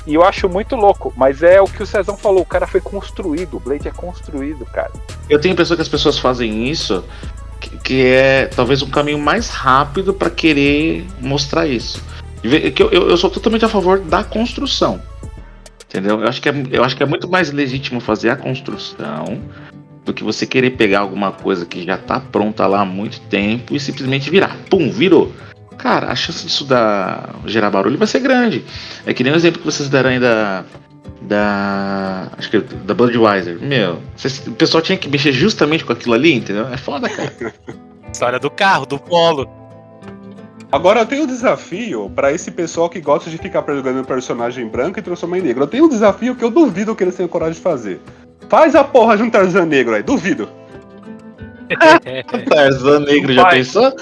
E eu acho muito louco, mas é o que o Cezão falou, o cara foi construído, o Blade é construído, cara. Eu tenho a impressão que as pessoas fazem isso, que é talvez um caminho mais rápido para querer mostrar isso. Eu sou totalmente a favor da construção, entendeu? Eu acho que é muito mais legítimo fazer a construção do que você querer pegar alguma coisa que já tá pronta lá há muito tempo e simplesmente virar. Pum, virou. Cara, a chance disso gerar barulho vai ser grande. É que nem o exemplo que vocês deram aí acho que da Budweiser. Meu, o pessoal tinha que mexer justamente com aquilo ali, entendeu? É foda, cara. História do carro, do Polo. Agora eu tenho um desafio pra esse pessoal que gosta de ficar pegando um personagem branco e transformar em negro. Eu tenho um desafio que eu duvido que eles tenham coragem de fazer. Faz a porra de um Tarzan negro aí, duvido. Tarzan negro, já pensou?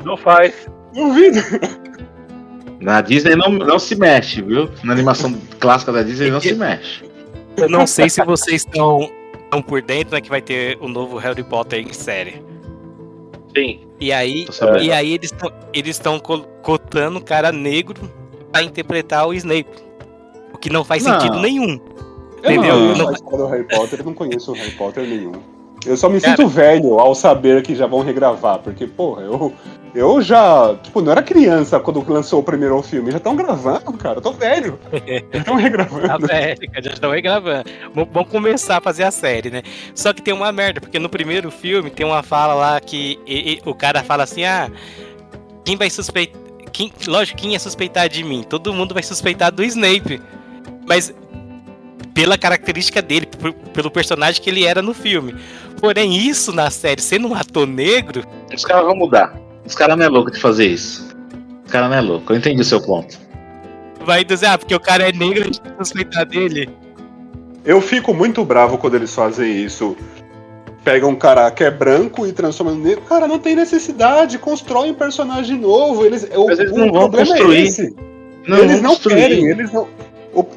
Não faz. Duvido. Na Disney não se mexe, viu? Na animação clássica da Disney não se mexe. Eu não sei se vocês estão por dentro, né, que vai ter o novo Harry Potter em série. Sim. E aí eles estão cotando um cara negro pra interpretar o Snape. O que não faz sentido nenhum. Entendeu? Eu não conheço do Harry Potter, eu não conheço o Harry Potter nenhum. Eu só me sinto velho ao saber que já vão regravar, porque, porra, eu já, tipo, não era criança quando lançou o primeiro filme, já estão gravando, cara, eu tô velho. Já estão regravando. Tá velho, já estão regravando. Vamos começar a fazer a série, né? Só que tem uma merda, porque no primeiro filme tem uma fala lá que o cara fala assim, quem vai suspeitar... Lógico, quem ia suspeitar de mim? Todo mundo vai suspeitar do Snape. Mas... pela característica dele, pelo personagem que ele era no filme. Porém, isso na série, sendo um ator negro... Os caras vão mudar. Os caras não é louco de fazer isso. Os caras não é louco. Eu entendi o seu ponto. Vai dizer, porque o cara é negro, a gente tem que suspeitar dele. Eu fico muito bravo quando eles fazem isso. Pegam um cara que é branco e transformam em negro. Cara, não tem necessidade. Constrói um personagem novo. Mas eles não vão construir. É esse. Eles não querem.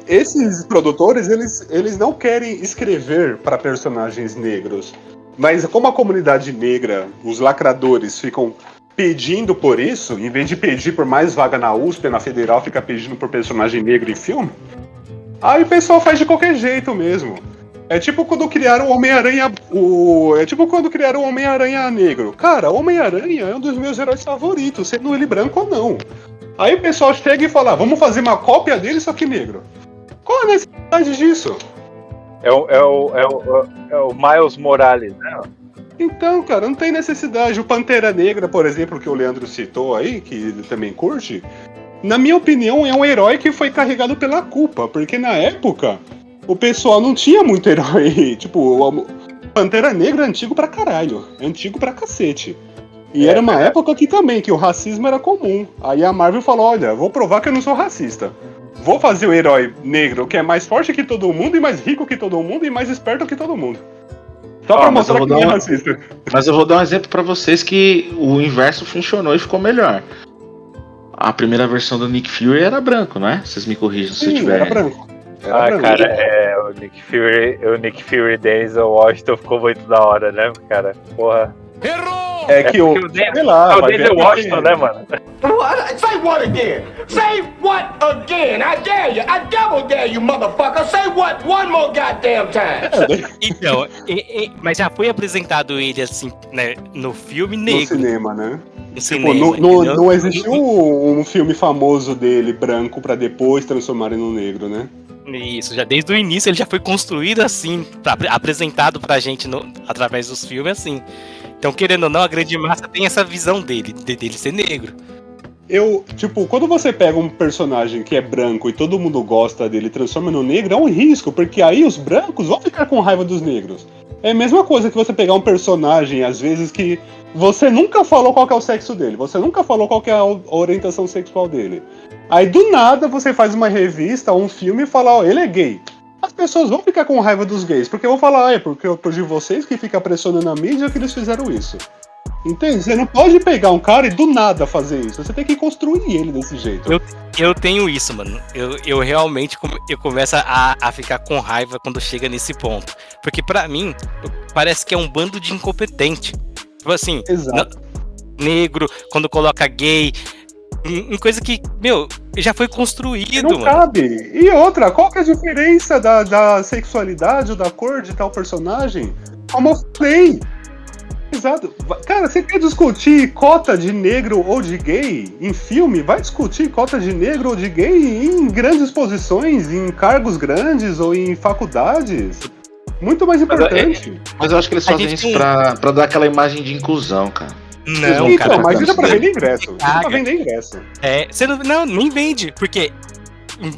Esses produtores, eles não querem escrever para personagens negros. Mas como a comunidade negra, os lacradores, ficam pedindo por isso, em vez de pedir por mais vaga na USP, na Federal, fica pedindo por personagem negro em filme, aí o pessoal faz de qualquer jeito mesmo. É tipo quando criaram o Homem-Aranha. É tipo quando criaram o Homem-Aranha negro. Cara, o Homem-Aranha é um dos meus heróis favoritos, sendo ele branco ou não. Aí o pessoal chega e fala, vamos fazer uma cópia dele, só que negro. Qual a necessidade disso? É o Miles Morales, né? Então, cara, não tem necessidade. O Pantera Negra, por exemplo, que o Leandro citou aí, que ele também curte, na minha opinião, é um herói que foi carregado pela culpa, porque na época o pessoal não tinha muito herói. Tipo, o Pantera Negra é antigo pra caralho, é antigo pra cacete. E era uma época que também, que o racismo era comum. Aí a Marvel falou, olha, vou provar que eu não sou racista. Vou fazer o herói negro que é mais forte que todo mundo, e mais rico que todo mundo, e mais esperto que todo mundo. Só pra mostrar que não é racista. Mas eu vou dar um exemplo pra vocês que o inverso funcionou e ficou melhor. A primeira versão do Nick Fury era branco, não é? Vocês me corrijam se eu tiver. Era branco. Cara, o Nick Fury Denzel Washington ficou muito da hora, né, cara? Porra. Errou! É que o Denzel Washington, né, mano? What? Say what again? Say what again? I dare you. I double dare you, motherfucker. Say what one more goddamn time. Então, mas já foi apresentado ele assim, né, no filme negro. No cinema, né? No cinema, não existiu um filme famoso dele, branco, pra depois transformarem no negro, né? Isso, já desde o início ele já foi construído assim, apresentado pra gente através dos filmes assim. Então, querendo ou não, a grande massa tem essa visão dele ser negro. Quando você pega um personagem que é branco e todo mundo gosta dele e transforma no negro, é um risco, porque aí os brancos vão ficar com raiva dos negros. É a mesma coisa que você pegar um personagem, às vezes, que você nunca falou qual que é o sexo dele, você nunca falou qual que é a orientação sexual dele. Aí, do nada, você faz uma revista ou um filme e fala, ó, ele é gay. As pessoas vão ficar com raiva dos gays, porque vão falar, porque eu de vocês que fica pressionando a mídia que eles fizeram isso. Entende? Você não pode pegar um cara e do nada fazer isso. Você tem que construir ele desse jeito. Eu tenho isso, mano. Eu realmente começo a ficar com raiva quando chega nesse ponto. Porque pra mim, parece que é um bando de incompetente. Tipo assim, negro, quando coloca gay... Uma coisa que, já foi construído, não cabe. E outra, qual que é a diferença da sexualidade ou da cor de tal personagem? Como eu falei. Exato. Cara, você quer discutir cota de negro ou de gay em filme? Vai discutir cota de negro ou de gay em grandes posições, em cargos grandes ou em faculdades. Muito mais importante. Mas eu acho que eles fazem isso pra dar aquela imagem de inclusão, cara. Não, então, cara, mas isso é pra vender ingresso. Isso é pra vender ingresso. Você não, nem vende, porque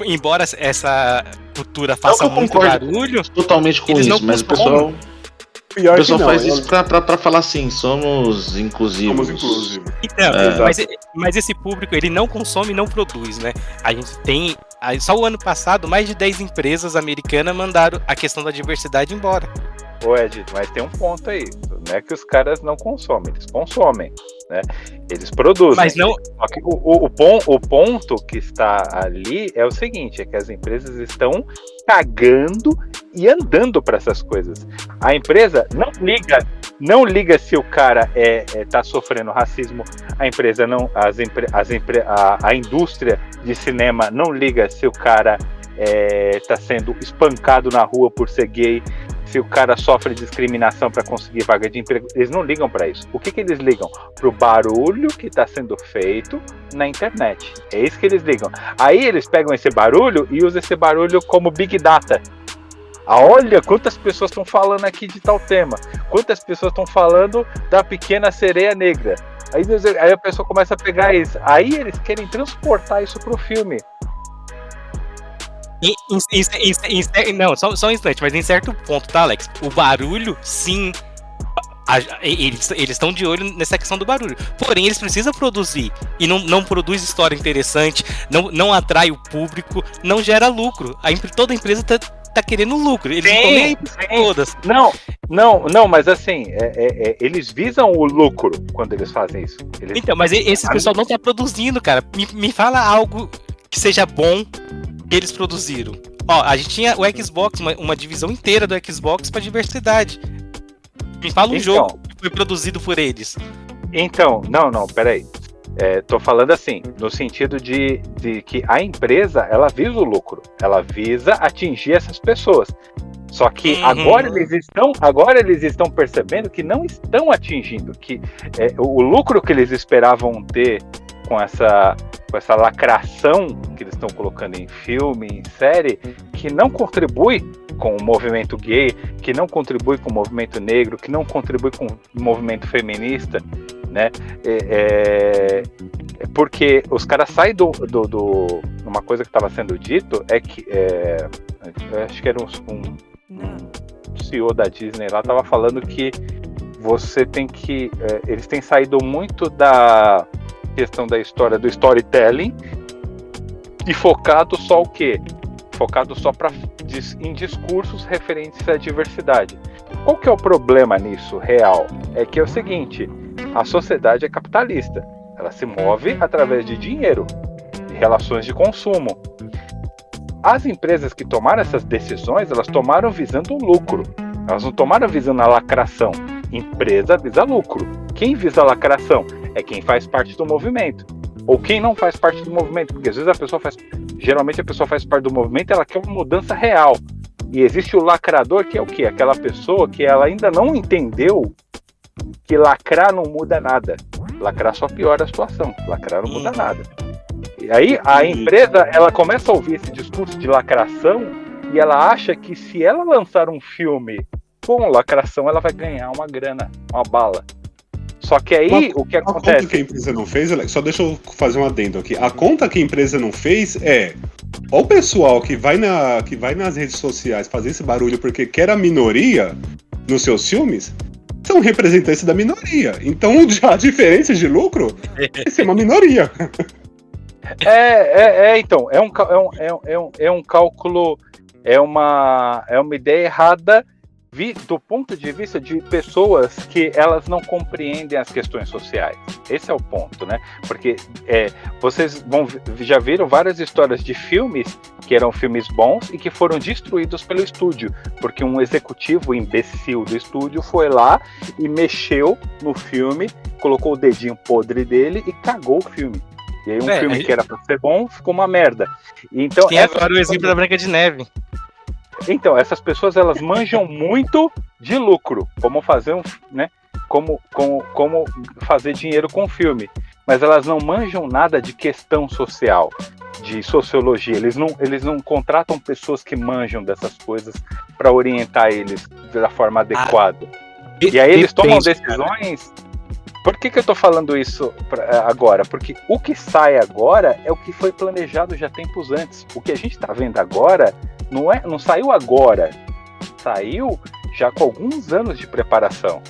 embora essa cultura faça muito barulho, totalmente com isso, mas o pessoal faz isso pra falar assim, somos inclusivos. Então, mas esse público, ele não consome e não produz, né? A gente tem, só o ano passado, mais de 10 empresas americanas mandaram a questão da diversidade embora. Ô Ed, mas tem um ponto aí, não é que os caras não consomem, eles consomem, né? Eles produzem. Mas não... Só que o ponto que está ali é o seguinte, é que as empresas estão cagando e andando para essas coisas. A empresa não liga se o cara tá sofrendo racismo, a empresa não, a indústria de cinema não liga se o cara tá sendo espancado na rua por ser gay, se o cara sofre discriminação para conseguir vaga de emprego. Eles não ligam para isso. O que eles ligam? Pro barulho que está sendo feito na internet. É isso que eles ligam. Aí eles pegam esse barulho e usam esse barulho como Big Data. Olha quantas pessoas estão falando aqui de tal tema. Quantas pessoas estão falando da Pequena Sereia Negra. Aí a pessoa começa a pegar isso. Aí eles querem transportar isso pro filme. Não, só um instante, mas em certo ponto, tá, Alex? O barulho, sim. Eles estão de olho nessa questão do barulho. Porém, eles precisam produzir. E não produz história interessante, não atrai o público, não gera lucro. Toda empresa tá querendo lucro. Eles não estão nem aí pra todas. Não, mas assim, eles visam o lucro quando eles fazem isso. Então, mas esse pessoal não tá produzindo, cara. Me fala algo que seja bom que eles produziram. Ó, a gente tinha o Xbox, uma divisão inteira do Xbox pra diversidade. Me fala um jogo que foi produzido por eles. Então, não, peraí. Tô falando assim, no sentido de que a empresa, ela visa o lucro. Ela visa atingir essas pessoas. Só que agora eles estão percebendo que não estão atingindo, que o lucro que eles esperavam ter com essa lacração que eles estão colocando em filme, em série, que não contribui com o movimento gay, que não contribui com o movimento negro, que não contribui com o movimento feminista, né? Porque os caras saem uma coisa que estava sendo dito é que acho que era um CEO da Disney lá, estava falando que você tem que eles têm saído muito da questão da história, do storytelling, e focado só o quê? Focado só em discursos referentes à diversidade. Qual que é o problema nisso, real? É que é o seguinte, a sociedade é capitalista, ela se move através de dinheiro, de relações de consumo. As empresas que tomaram essas decisões, elas tomaram visando o lucro, elas não tomaram visando a lacração. Empresa visa lucro. Quem visa a lacração? É quem faz parte do movimento. Ou quem não faz parte do movimento. Porque às vezes geralmente a pessoa faz parte do movimento e ela quer uma mudança real. E existe o lacrador, que é o quê? Aquela pessoa que ela ainda não entendeu que lacrar não muda nada. Lacrar só piora a situação. Lacrar não muda nada. E aí a empresa, ela começa a ouvir esse discurso de lacração e ela acha que se ela lançar um filme com lacração, ela vai ganhar uma grana, uma bala. Só que aí, o que acontece... A conta que a empresa não fez, Alex, só deixa eu fazer um adendo aqui. A conta que a empresa não fez ó, o pessoal que vai nas redes sociais fazer esse barulho porque quer a minoria nos seus filmes, são representantes da minoria. Então, a diferença de lucro é ser uma minoria. Então, é um cálculo, é uma ideia errada do ponto de vista de pessoas que elas não compreendem as questões sociais. Esse é o ponto, né? Porque vocês já viram várias histórias de filmes que eram filmes bons e que foram destruídos pelo estúdio, porque um executivo imbecil do estúdio foi lá e mexeu no filme, colocou o dedinho podre dele e cagou o filme. E aí filme que era pra ser bom ficou uma merda. Então, tem agora o exemplo da Branca de Neve. Então, essas pessoas, elas manjam muito de lucro, como fazer como fazer dinheiro com o filme. mas elas não manjam nada de questão social, de sociologia. Eles não contratam pessoas que manjam dessas coisas para orientar eles da forma adequada. E aí eles tomam decisões. Por que eu tô falando isso agora? Porque o que sai agora é o que foi planejado já tempos antes. O que a gente tá vendo agora não saiu agora. Saiu já com alguns anos de preparação.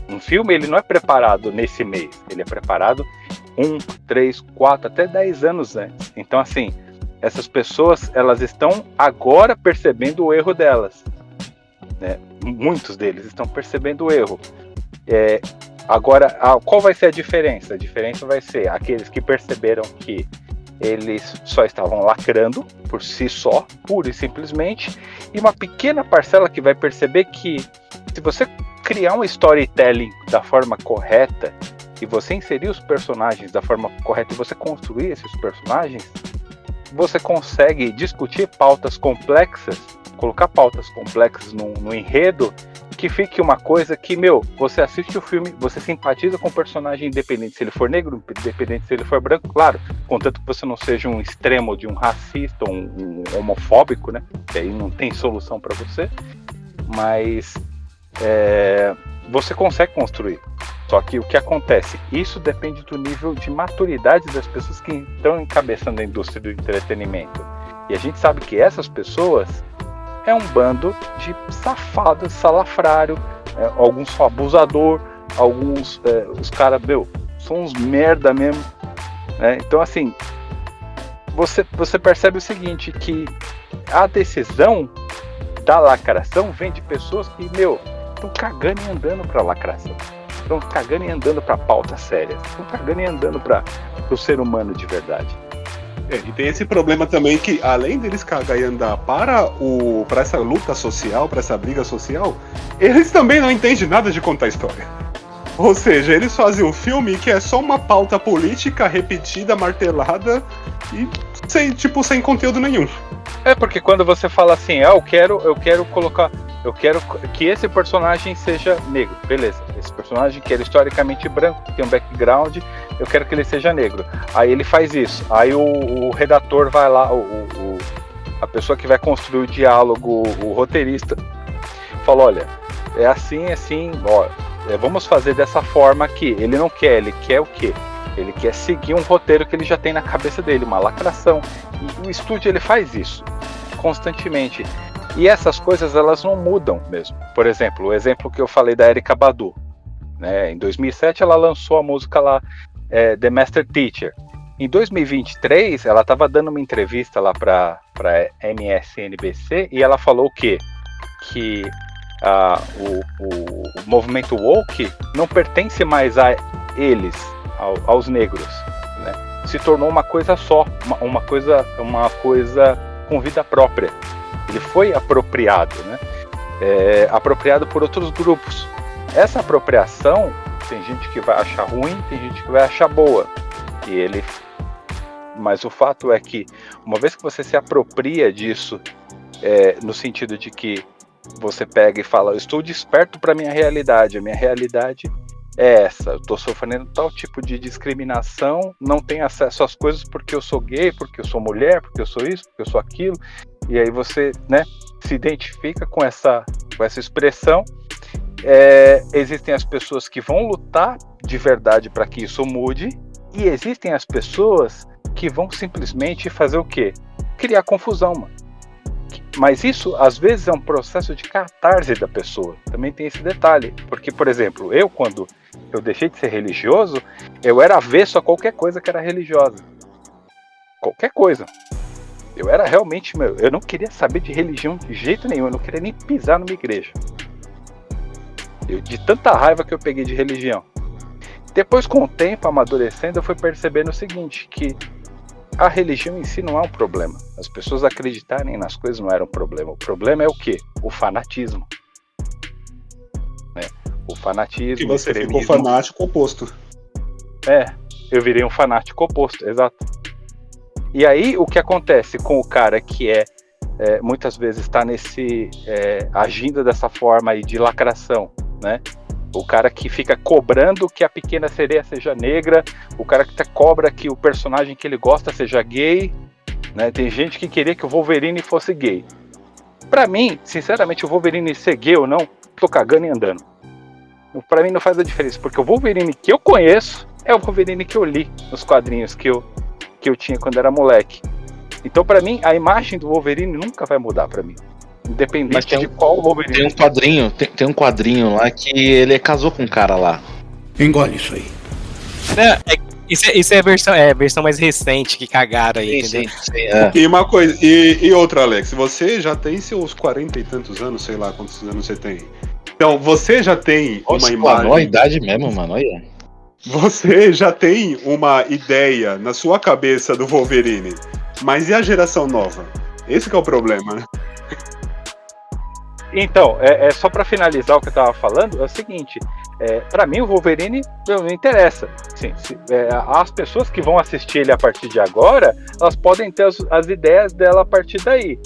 Um filme, ele não é preparado nesse mês. Ele é preparado 1, 3, 4, até 10 anos antes. Então, assim, essas pessoas, elas estão agora percebendo o erro delas. Né? Muitos deles estão percebendo o erro. Agora, qual vai ser a diferença? A diferença vai ser aqueles que perceberam que eles só estavam lacrando por si só, pura e simplesmente, e uma pequena parcela que vai perceber que se você criar um storytelling da forma correta e você inserir os personagens da forma correta e você construir esses personagens, você consegue discutir pautas complexas, colocar pautas complexas no enredo, que fique uma coisa que, você assiste o filme, você simpatiza com o personagem independente se ele for negro, independente se ele for branco, claro, contanto que você não seja um extremo de um racista, um homofóbico, né, que aí não tem solução para você, mas você consegue construir. Só que o que acontece? Isso depende do nível de maturidade das pessoas que estão encabeçando a indústria do entretenimento. E a gente sabe que essas pessoas é um bando de safados, salafrário, alguns são abusador, alguns, os caras, são uns merda mesmo. Né? Então, assim, você percebe o seguinte, que a decisão da lacração vem de pessoas que, estão cagando e andando pra lacração. Estão cagando e andando pra pauta séria. Estão cagando e andando pro ser humano de verdade. E tem esse problema também que, além deles cagar e andar para essa luta social, para essa briga social, eles também não entendem nada de contar história. Ou seja, eles fazem um filme que é só uma pauta política repetida, martelada e sem conteúdo nenhum. Porque quando você fala assim, eu quero que esse personagem seja negro, beleza, esse personagem que era historicamente branco, que tem um background, eu quero que ele seja negro. Aí ele faz isso, aí o redator vai lá, a pessoa que vai construir o diálogo, o roteirista, fala, olha, é assim, vamos fazer dessa forma aqui. Ele não quer, ele quer o quê? Ele quer seguir um roteiro que ele já tem na cabeça dele, uma lacração. E o estúdio, ele faz isso constantemente. E essas coisas, elas não mudam mesmo. Por exemplo, o exemplo que eu falei da Erykah Badu. Né? Em 2007, ela lançou a música lá, The Master Teacher. Em 2023, ela estava dando uma entrevista lá para MSNBC e ela falou o quê? Que o movimento woke não pertence mais a eles, aos negros, né? Se tornou uma coisa só, uma coisa com vida própria. Ele foi apropriado, né? Apropriado por outros grupos. Essa apropriação, tem gente que vai achar ruim, tem gente que vai achar boa. Mas o fato é que, uma vez que você se apropria disso, no sentido de que você pega e fala, eu estou desperto para a minha realidade é essa, eu estou sofrendo tal tipo de discriminação, não tenho acesso às coisas porque eu sou gay, porque eu sou mulher, porque eu sou isso, porque eu sou aquilo, e aí você, né, se identifica com essa expressão. Existem as pessoas que vão lutar de verdade para que isso mude, e existem as pessoas que vão simplesmente fazer o quê? Criar confusão, mano. Mas isso, às vezes, é um processo de catarse da pessoa. Também tem esse detalhe. Porque, por exemplo, quando eu deixei de ser religioso, eu era avesso a qualquer coisa que era religiosa. Qualquer coisa. Eu era realmente... eu não queria saber de religião de jeito nenhum. Eu não queria nem pisar numa igreja. De tanta raiva que eu peguei de religião. Depois, com o tempo, amadurecendo, eu fui percebendo o seguinte, que a religião em si não é um problema. As pessoas acreditarem nas coisas não era um problema. O problema é o quê? O fanatismo. O fanatismo. E você ficou fanático oposto. Eu virei um fanático oposto, exato. E aí, o que acontece com o cara que muitas vezes está agindo dessa forma aí de lacração, né? O cara que fica cobrando que a pequena sereia seja negra, o cara que cobra que o personagem que ele gosta seja gay, né? Tem gente que queria que o Wolverine fosse gay. Pra mim, sinceramente, o Wolverine ser gay ou não, tô cagando e andando. Pra mim não faz a diferença, porque o Wolverine que eu conheço é o Wolverine que eu li nos quadrinhos que eu tinha quando era moleque. Então, pra mim, a imagem do Wolverine nunca vai mudar pra mim. Independente de qual Wolverine. Tem um quadrinho lá que ele casou com um cara lá. Engole isso aí. Isso é a versão mais recente que cagaram aí, entendeu? Sim, E uma coisa, e outra, Alex, você já tem seus 40 e tantos anos, sei lá quantos anos você tem. Então, você já tem uma imagem. A idade mesmo, mano, olha. Você já tem uma ideia na sua cabeça do Wolverine. Mas e a geração nova? Esse que é o problema, né? Então, só pra finalizar o que eu tava falando, é o seguinte, pra mim o Wolverine não interessa. Sim, as pessoas que vão assistir ele a partir de agora, elas podem ter as ideias dela a partir daí.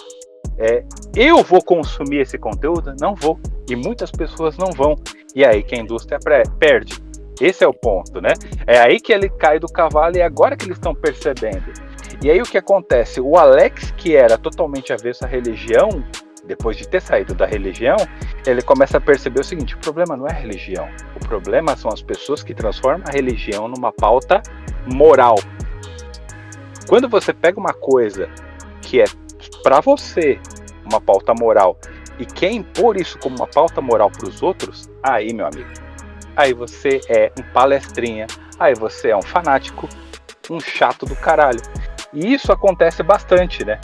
Eu vou consumir esse conteúdo? Não vou. E muitas pessoas não vão. E é aí que a indústria perde. Esse é o ponto, né? É aí que ele cai do cavalo e é agora que eles estão percebendo. E aí o que acontece? O Alex, que era totalmente avesso à religião, depois de ter saído da religião, ele começa a perceber o seguinte: o problema não é a religião, o problema são as pessoas que transformam a religião numa pauta moral. Quando você pega uma coisa que é para você uma pauta moral e quer impor isso como uma pauta moral para os outros, aí, meu amigo, aí você é um palestrinha, aí você é um fanático, um chato do caralho. E isso acontece bastante, né?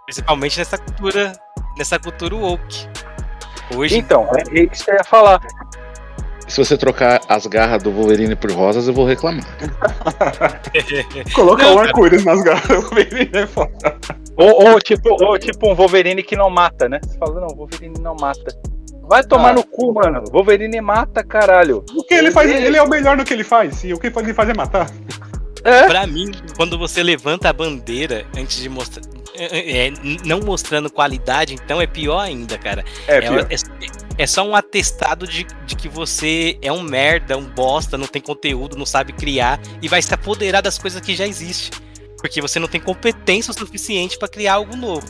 Principalmente nessa cultura woke. Hoje... Então, é isso que eu ia falar. Se você trocar as garras do Wolverine por rosas, eu vou reclamar. Colocar um arco-íris nas garras do Wolverine é foda. Ou tipo um Wolverine que não mata, né? Você fala, não, o Wolverine não mata. Vai tomar no cu, mano. Wolverine mata, caralho. O que ele faz? Ele é o melhor no que ele faz. E o que ele faz é matar. Pra mim, quando você levanta a bandeira antes de mostrar, não mostrando qualidade, então é pior ainda, cara. É só um atestado de que você é um merda, um bosta, não tem conteúdo, não sabe criar e vai se apoderar das coisas que já existem. Porque você não tem competência o suficiente pra criar algo novo.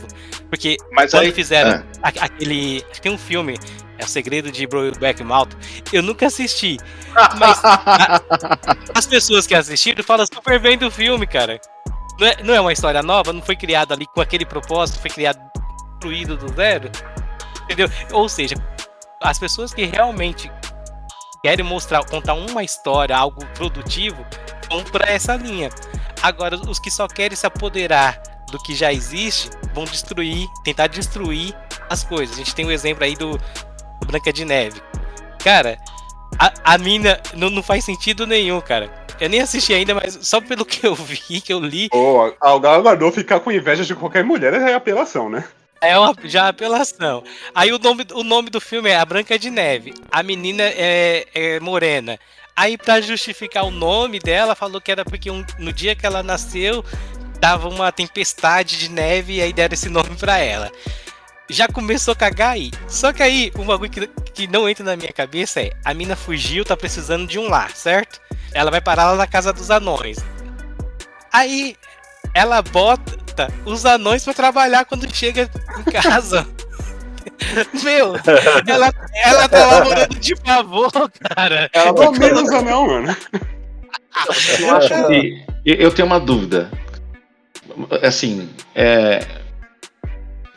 Porque quando fizeram aquele... Tem um filme, é O Segredo de Brokeback Mountain, eu nunca assisti. Mas as pessoas que assistiram falam super bem do filme, cara. Não é uma história nova, não foi criado ali com aquele propósito, foi criado construído do zero. Entendeu? Ou seja, as pessoas que realmente querem contar uma história, algo produtivo, vão pra essa linha. Agora, os que só querem se apoderar do que já existe, vão tentar destruir as coisas. A gente tem um exemplo aí do Branca de Neve. Cara, a mina não faz sentido nenhum, cara. Eu nem assisti ainda, mas só pelo que eu vi, que eu li... O Gal Gadot ficar com inveja de qualquer mulher é apelação, né? É já apelação. Aí o nome do filme é A Branca de Neve. A menina é morena. Aí, pra justificar o nome dela, falou que era porque no dia que ela nasceu, tava uma tempestade de neve e aí deram esse nome pra ela. Já começou a cagar aí. Só que aí, um bagulho que não entra na minha cabeça é: a mina fugiu, tá precisando de um lar, certo? Ela vai parar lá na casa dos anões. Aí, ela bota os anões pra trabalhar quando chega em casa. Meu, ela tá lá morando de favor, cara. Ela tá menos anão, mano. Eu tenho uma dúvida. Assim,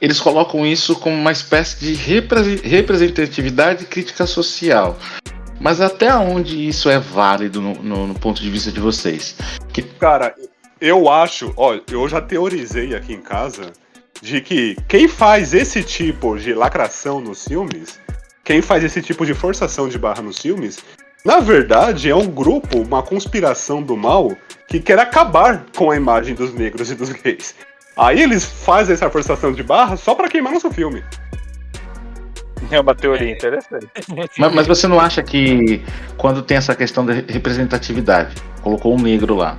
eles colocam isso como uma espécie de representatividade e crítica social. Mas até onde isso é válido no ponto de vista de vocês? Cara, eu acho, eu já teorizei aqui em casa de que quem faz esse tipo de lacração nos filmes, quem faz esse tipo de forçação de barra nos filmes, na verdade é um grupo, uma conspiração do mal que quer acabar com a imagem dos negros e dos gays. Aí eles fazem essa forçação de barra só pra queimar nosso filme. É uma teoria interessante. Mas você não acha que quando tem essa questão da representatividade, colocou um negro lá,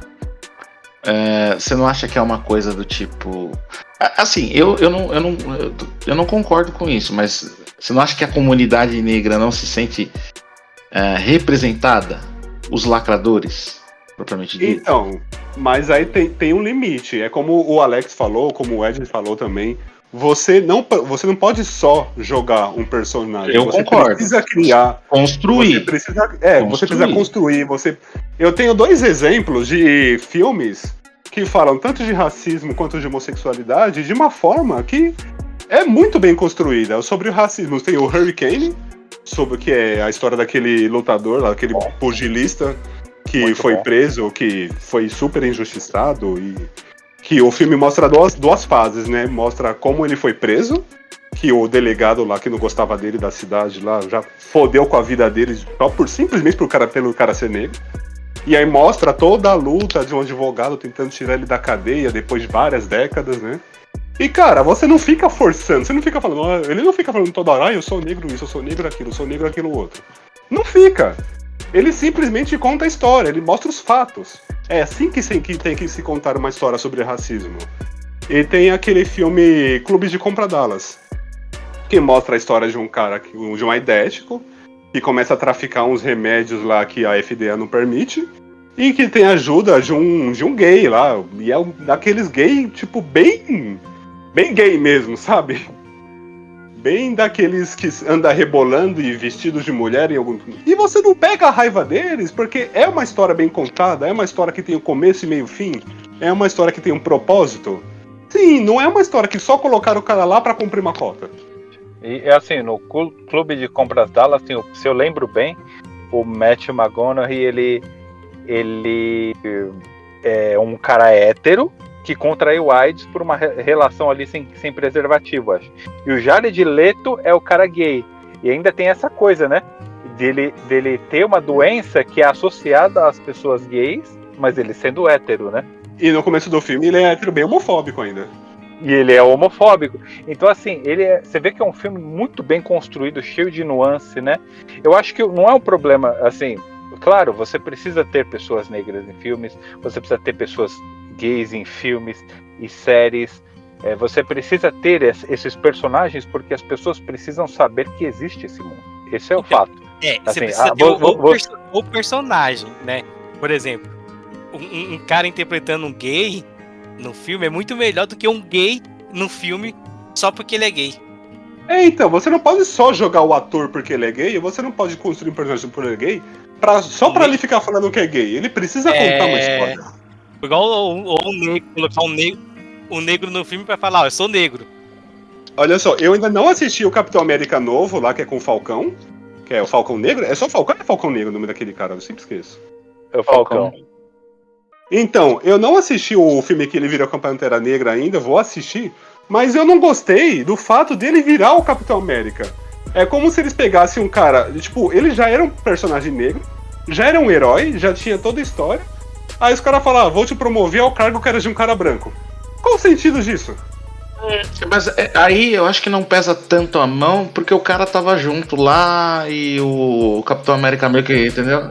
você não acha que é uma coisa do tipo... Assim, eu não concordo com isso, mas você não acha que a comunidade negra não se sente representada? Os lacradores, propriamente dito? Então, mas aí tem um limite. É como o Alex falou, como o Ed falou também. Você não pode só jogar um personagem. Eu concordo. Você precisa criar. Construir. Você precisa construir. Eu tenho 2 exemplos de filmes que falam tanto de racismo quanto de homossexualidade de uma forma que é muito bem construída. Sobre o racismo, tem o Hurricane, sobre que é a história daquele lutador, aquele pugilista que muito foi preso, que foi super injustiçado, e que o filme mostra duas fases, né? Mostra como ele foi preso, que o delegado lá que não gostava dele da cidade lá já fodeu com a vida dele só simplesmente pelo cara ser negro. E aí mostra toda a luta de um advogado tentando tirar ele da cadeia depois de várias décadas, né? E cara, você não fica forçando, você não fica falando, ele não fica falando toda hora, eu sou negro isso, eu sou negro aquilo, eu sou negro aquilo outro. Não fica. Ele simplesmente conta a história, ele mostra os fatos. É assim que tem que se contar uma história sobre racismo. E tem aquele filme Clube de Compra Dallas, que mostra a história de um cara, de um aidético, que começa a traficar uns remédios lá que a FDA não permite, e que tem a ajuda de um gay lá, e é daqueles gay, tipo, bem gay mesmo, sabe? Bem daqueles que anda rebolando e vestidos de mulher e você não pega a raiva deles, porque é uma história bem contada, é uma história que tem um começo e meio fim, é uma história que tem um propósito. Sim, não é uma história que só colocaram o cara lá pra cumprir uma cota. E assim, no Clube de Compras Dallas, se eu lembro bem, o Matthew McConaughey, ele é um cara hétero que contraiu AIDS por uma relação ali sem preservativo, acho. E o Jared Leto é o cara gay. E ainda tem essa coisa, né? Dele ter uma doença que é associada às pessoas gays, mas ele sendo hétero, né? E no começo do filme ele é hétero bem homofóbico ainda. E ele é homofóbico. Então, assim, você vê que é um filme muito bem construído, cheio de nuance, né? Eu acho que não é um problema, assim... Claro, você precisa ter pessoas negras em filmes, você precisa ter pessoas gays em filmes e séries. Você precisa ter esses personagens porque as pessoas precisam saber que existe esse mundo. Esse é o fato. Você precisa ter o personagem, né? Por exemplo, um cara interpretando um gay no filme é muito melhor do que um gay no filme só porque ele é gay. Então, você não pode só jogar o ator porque ele é gay, você não pode construir um personagem porque ele é gay só pra ele ficar falando que é gay. Ele precisa contar uma história. Igual o negro, colocar um negro no filme pra falar, eu sou negro. Olha só, eu ainda não assisti o Capitão América novo lá, que é com o Falcão, que é o Falcão Negro. É só Falcão ou é Falcão Negro o nome daquele cara? Eu sempre esqueço. É o Falcão. Então, eu não assisti o filme que ele virou Pantera Negra ainda, vou assistir, mas eu não gostei do fato dele virar o Capitão América. É como se eles pegassem um cara, tipo, ele já era um personagem negro, já era um herói, já tinha toda a história, aí os caras falaram, vou te promover ao cargo que era de um cara branco. Qual o sentido disso? Mas aí eu acho que não pesa tanto a mão, porque o cara tava junto lá e o Capitão América meio que, entendeu?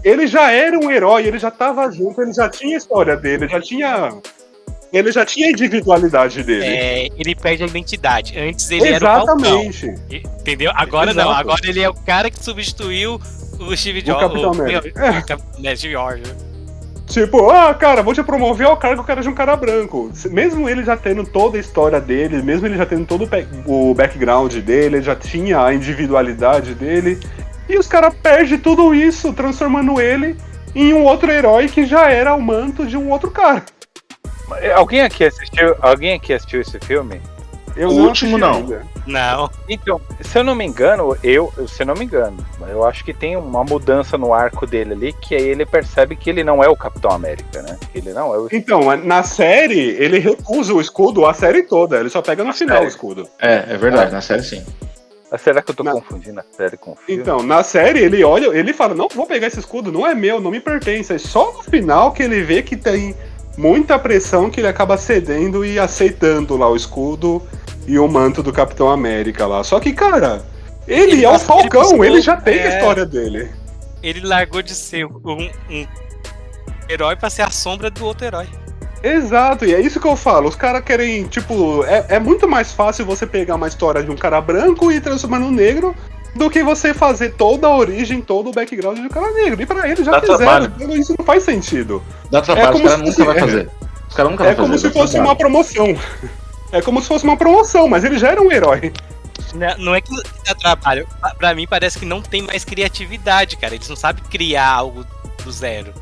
Ele já era um herói, ele já tava junto, ele já tinha a história dele, ele já tinha a individualidade dele. Ele perde a identidade. Antes ele era o Falcão. Entendeu? Agora não. Agora ele é o cara que substituiu o Steve Jobs. O Capitão América. Steve Jobs. Tipo, cara, vou te promover ao cargo que era de um cara branco. Mesmo ele já tendo toda a história dele, mesmo ele já tendo todo o background dele, ele já tinha a individualidade dele. E os caras perdem tudo isso, transformando ele em um outro herói que já era o manto de um outro cara. Alguém aqui assistiu esse filme? Eu o último não. Ainda. Não. Então, se eu não me engano, eu acho que tem uma mudança no arco dele ali, que aí ele percebe que ele não é o Capitão América, né? Ele não é o... Então, na série, ele recusa o escudo a série toda, ele só pega no final o escudo. É verdade, na série sim. Será que eu tô confundindo a série com o filme? Então, na série, ele olha, ele fala, não vou pegar esse escudo, não é meu, não me pertence. É só no final que ele vê que tem muita pressão que ele acaba cedendo e aceitando lá o escudo e o manto do Capitão América lá. Só que, cara, ele é o Falcão, ele já tem a história dele. Ele largou de ser um herói pra ser a sombra do outro herói. Exato, e é isso que eu falo. Os caras querem, tipo, é muito mais fácil você pegar uma história de um cara branco e transformar no negro do que você fazer toda a origem, todo o background do cara negro. E pra eles já Dá fizeram, trabalho. então isso não faz sentido. Dá trabalho, os caras nunca vai fazer. Os caras nunca vão É como fazer, se dá fosse trabalho. uma promoção. É como se fosse uma promoção, mas ele já era um herói. Não é que dá trabalho. Pra mim parece que não tem mais criatividade, cara. Eles não sabem criar algo do zero.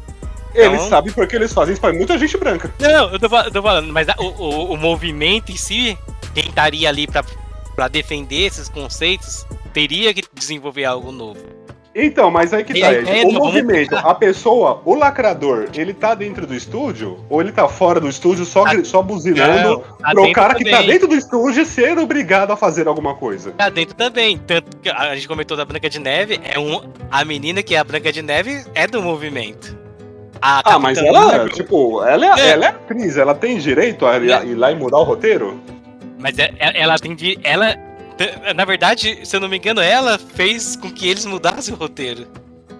Eles Então- sabem porque eles fazem isso pra muita gente branca. Não, eu tô falando, mas o movimento em si, quem estaria ali pra defender esses conceitos, teria que desenvolver algo novo. Então, mas aí que E tá, a Ed. ideia O não, vamos movimento, pegar. a pessoa, o lacrador, ele tá dentro do estúdio ou ele tá fora do estúdio só buzinando Não, tá pro dentro cara que tá também. dentro do estúdio ser obrigado a fazer alguma coisa? Tá dentro também. Tanto que a gente comentou da Branca de Neve, a menina que é a Branca de Neve é do movimento. A Mas Capitã ela, Marvel- tipo, ela é atriz, ela tem direito a ir lá e mudar o roteiro? Mas ela tem de. Ela. Na verdade, se eu não me engano, ela fez com que eles mudassem o roteiro.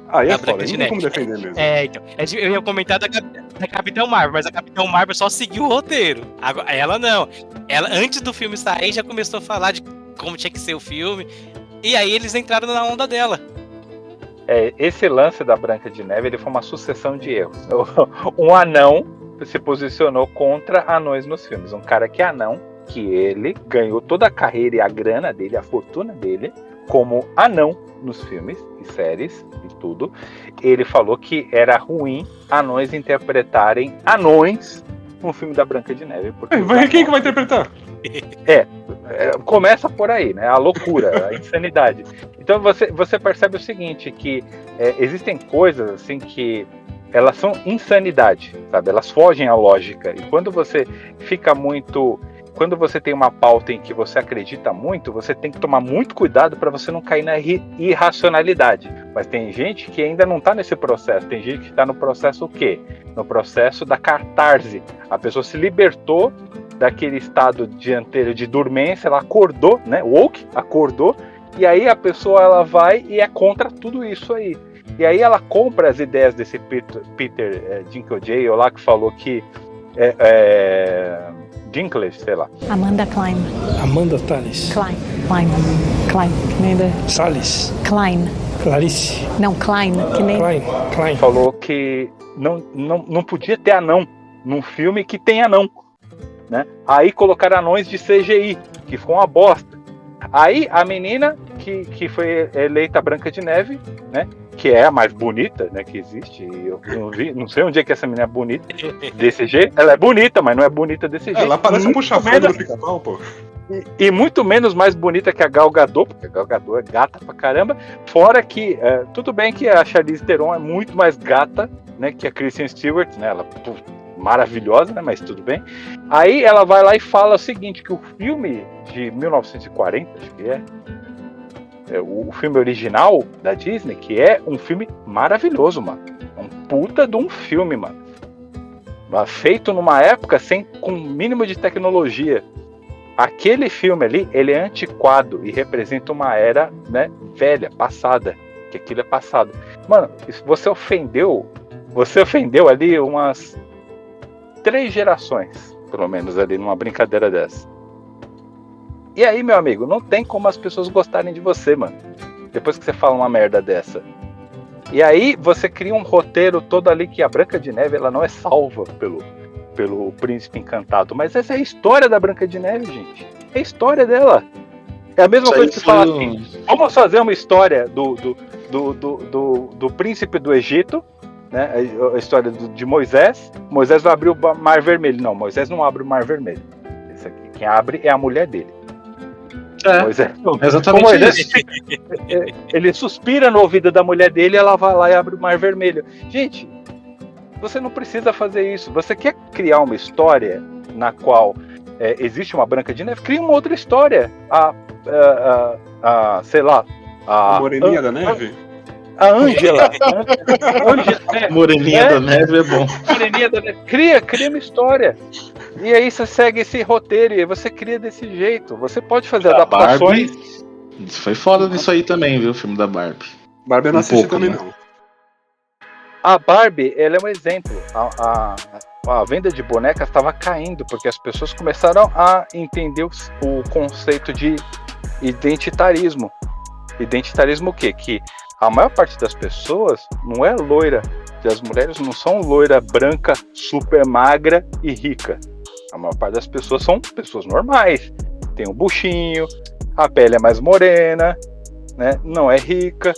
Aí é da foda, Branca de não tem como Neve. defender mesmo. Então. Eu ia comentar da Capitão Marvel, mas a Capitão Marvel só seguiu o roteiro. Agora, ela não. Ela, antes do filme sair, já começou a falar de como tinha que ser o filme. E aí eles entraram na onda dela. Esse lance da Branca de Neve ele foi uma sucessão de erros. Um anão se posicionou contra anões nos filmes. Um cara que é anão, que ele ganhou toda a carreira e a grana dele, a fortuna dele, como anão nos filmes e séries e tudo. Ele falou que era ruim anões interpretarem anões no filme da Branca de Neve. Porque Quem que vai interpretar? Começa por aí, né? A loucura, a insanidade. Então você percebe o seguinte, que existem coisas assim que elas são insanidade, sabe? Elas fogem à lógica. E quando você fica muito... Quando você tem uma pauta em que você acredita muito, você tem que tomar muito cuidado para você não cair na irracionalidade. Mas tem gente que ainda não está nesse processo. Tem gente que está no processo o quê? No processo da catarse. A pessoa se libertou daquele estado dianteiro de dormência, ela acordou, né? Woke, acordou. E aí a pessoa ela vai e é contra tudo isso aí. E aí ela compra as ideias desse Peter Dinklage lá que falou que Dinklage, sei lá. Amanda Klein. Amanda Tales. Klein. Que nem da... Salles. Klein. Clarice. Não, Klein. Que nem... Klein. Falou que não podia ter anão num filme que tem anão, né? Aí colocaram anões de CGI, que ficou uma bosta. Aí a menina que foi eleita Branca de Neve, né? Que é a mais bonita, né, que existe. Eu não sei onde é que essa menina é bonita desse jeito. Ela é bonita, mas não é bonita desse jeito. Ela parece um puxa-freio do Pica-Pau, pô. E muito menos mais bonita que a Gal Gadot, porque a Gal Gadot é gata pra caramba. Fora que, tudo bem que a Charlize Theron é muito mais gata, né, que a Kristen Stewart, né, ela maravilhosa, né, mas tudo bem. Aí ela vai lá e fala o seguinte, que o filme de 1940, acho que o filme original da Disney, que é um filme maravilhoso, mano. É um puta de um filme, mano. Feito numa época com um mínimo de tecnologia. Aquele filme ali, ele é antiquado e representa uma era, né, velha, passada. Que aquilo é passado. Mano, você ofendeu ali umas 3 gerações, pelo menos, ali numa brincadeira dessa. E aí, meu amigo, não tem como as pessoas gostarem de você, mano. Depois que você fala uma merda dessa. E aí, você cria um roteiro todo ali que a Branca de Neve, ela não é salva pelo príncipe encantado. Mas essa é a história da Branca de Neve, gente. É a história dela. É a mesma Isso coisa aí que falar assim, vamos fazer uma história do príncipe do Egito, né? A história de Moisés. Moisés vai abrir o Mar Vermelho. Não, Moisés não abre o Mar Vermelho. Esse aqui, quem abre é a mulher dele. Moisés, exatamente Moisés, isso. ele suspira no ouvido da mulher dele e ela vai lá e abre o Mar Vermelho. Gente, você não precisa fazer isso. Você quer criar uma história na qual existe uma Branca de Neve? Cria uma outra história. Sei lá. A Moreninha da Neve? A Ângela. Moreninha da Neve é bom. Moreninha da Neve. Cria uma história. E aí você segue esse roteiro e você cria desse jeito. Você pode fazer adaptações. Barbie, foi foda nisso aí também, viu? O filme da Barbie. Barbie eu não assisti também, não. A Barbie, ela é um exemplo. A venda de bonecas estava caindo, porque as pessoas começaram a entender o conceito de identitarismo. Identitarismo o quê? Que a maior parte das pessoas não é loira. E as mulheres não são loira, branca, super magra e rica. A maior parte das pessoas são pessoas normais. Tem um buchinho, a pele é mais morena, né? Não é rica.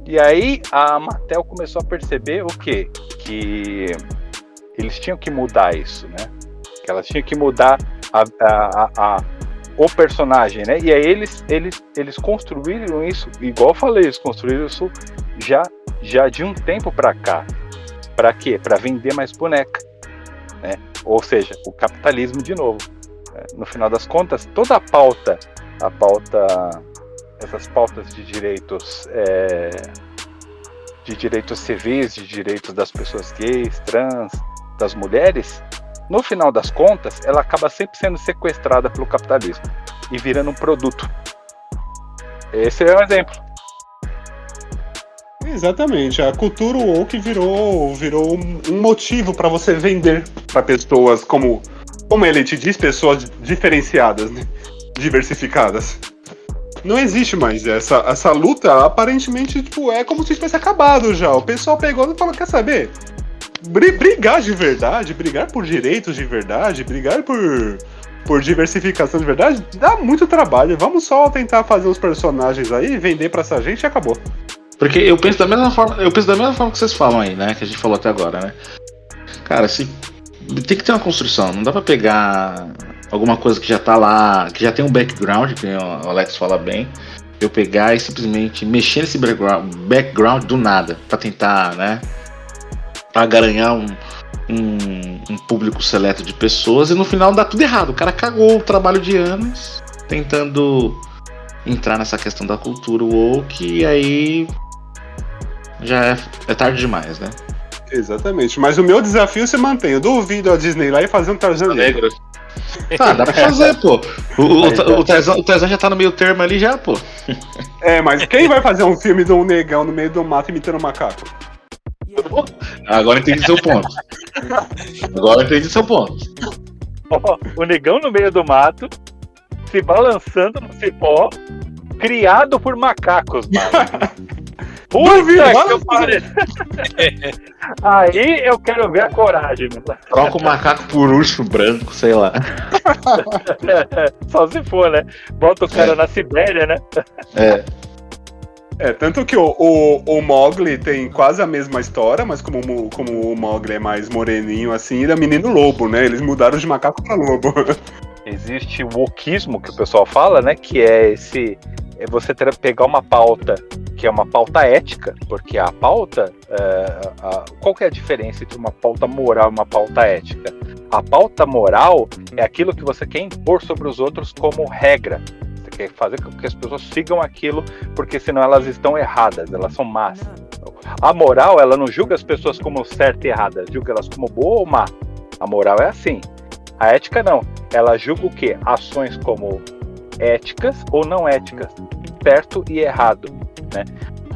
E aí a Mattel começou a perceber o quê? Que eles tinham que mudar isso, né? Que elas tinham que mudar o personagem, né? E aí eles construíram isso, igual eu falei, eles construíram isso já de um tempo pra cá. Pra quê? Pra vender mais boneca, né? Ou seja, o capitalismo de novo. No final das contas, toda a pauta, essas pautas de direitos civis, de direitos das pessoas gays, trans, das mulheres, no final das contas, ela acaba sempre sendo sequestrada pelo capitalismo e virando um produto. Esse é um exemplo. Exatamente, a cultura woke virou um motivo para você vender para pessoas, como ele te diz, pessoas diferenciadas, né? Diversificadas. Não existe mais essa luta, aparentemente, tipo, é como se tivesse acabado já. O pessoal pegou e falou, quer saber? Brigar de verdade, brigar por direitos de verdade, brigar por diversificação de verdade, dá muito trabalho. Vamos só tentar fazer os personagens aí, vender pra essa gente e acabou. Porque eu penso da mesma forma que vocês falam aí, né? Que a gente falou até agora, né? Cara, tem que ter uma construção, não dá pra pegar alguma coisa que já tá lá, que já tem um background, que o Alex fala bem, eu pegar e simplesmente mexer nesse background do nada, pra tentar, né? Pra garanhar um público seleto de pessoas e no final dá tudo errado. O cara cagou o trabalho de anos tentando entrar nessa questão da cultura woke e aí já é tarde demais, né? Exatamente, mas o meu desafio se mantém. Eu duvido a Disney lá e fazer um Tarzan negro. Tá, dá pra fazer, pô. O Tarzan já tá no meio termo ali já, pô. Mas quem vai fazer um filme de um negão no meio do mato imitando um macaco? Agora entendi seu ponto. O negão no meio do mato, se balançando no cipó, criado por macacos, mano. Puta que eu parei. Aí eu quero ver a coragem, mano. Troca o macaco por urso branco, sei lá. Só se for, né? Bota o cara na Sibéria, né? Tanto que o Mowgli tem quase a mesma história, mas como o Mowgli é mais moreninho assim, ele é menino lobo, né? Eles mudaram de macaco pra lobo. Existe o wokeismo que o pessoal fala, né? Que é você pegar uma pauta que é uma pauta ética, porque a pauta, qual que é a diferença entre uma pauta moral e uma pauta ética? A pauta moral é aquilo que você quer impor sobre os outros como regra. Você quer fazer com que as pessoas sigam aquilo, porque senão elas estão erradas, elas são más. A moral, ela não julga as pessoas como certa e errada, julga elas como boa ou má. A moral é assim. A ética não. Ela julga o quê? Ações como éticas ou não éticas, certo e errado, né?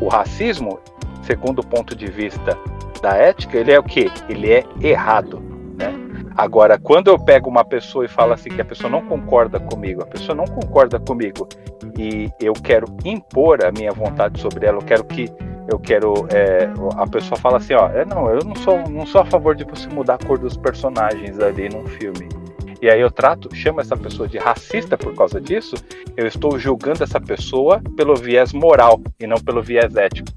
O racismo, segundo o ponto de vista da ética, ele é o quê? Ele é errado, né? Agora, quando eu pego uma pessoa e falo assim que a pessoa não concorda comigo, e eu quero impor a minha vontade sobre ela, a pessoa fala assim, não, eu não sou a favor de você mudar a cor dos personagens ali num filme. E aí eu chamo essa pessoa de racista por causa disso, eu estou julgando essa pessoa pelo viés moral e não pelo viés ético.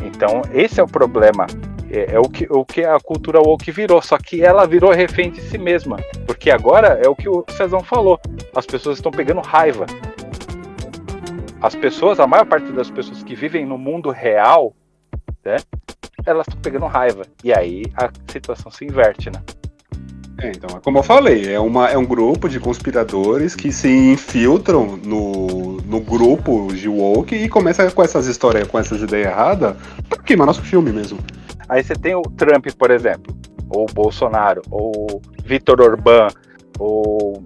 Então esse é o problema, é o que a cultura woke virou, só que ela virou refém de si mesma, porque agora é o que o Cezão falou, as pessoas estão pegando raiva. A maior parte das pessoas que vivem no mundo real, né, elas estão pegando raiva, e aí a situação se inverte, né? Então, como eu falei, é um grupo de conspiradores que se infiltram no grupo de woke e começa com essas histórias, com essas ideias erradas, pra queimar nosso filme mesmo. Aí você tem o Trump, por exemplo, ou o Bolsonaro, ou Vitor Orbán, ou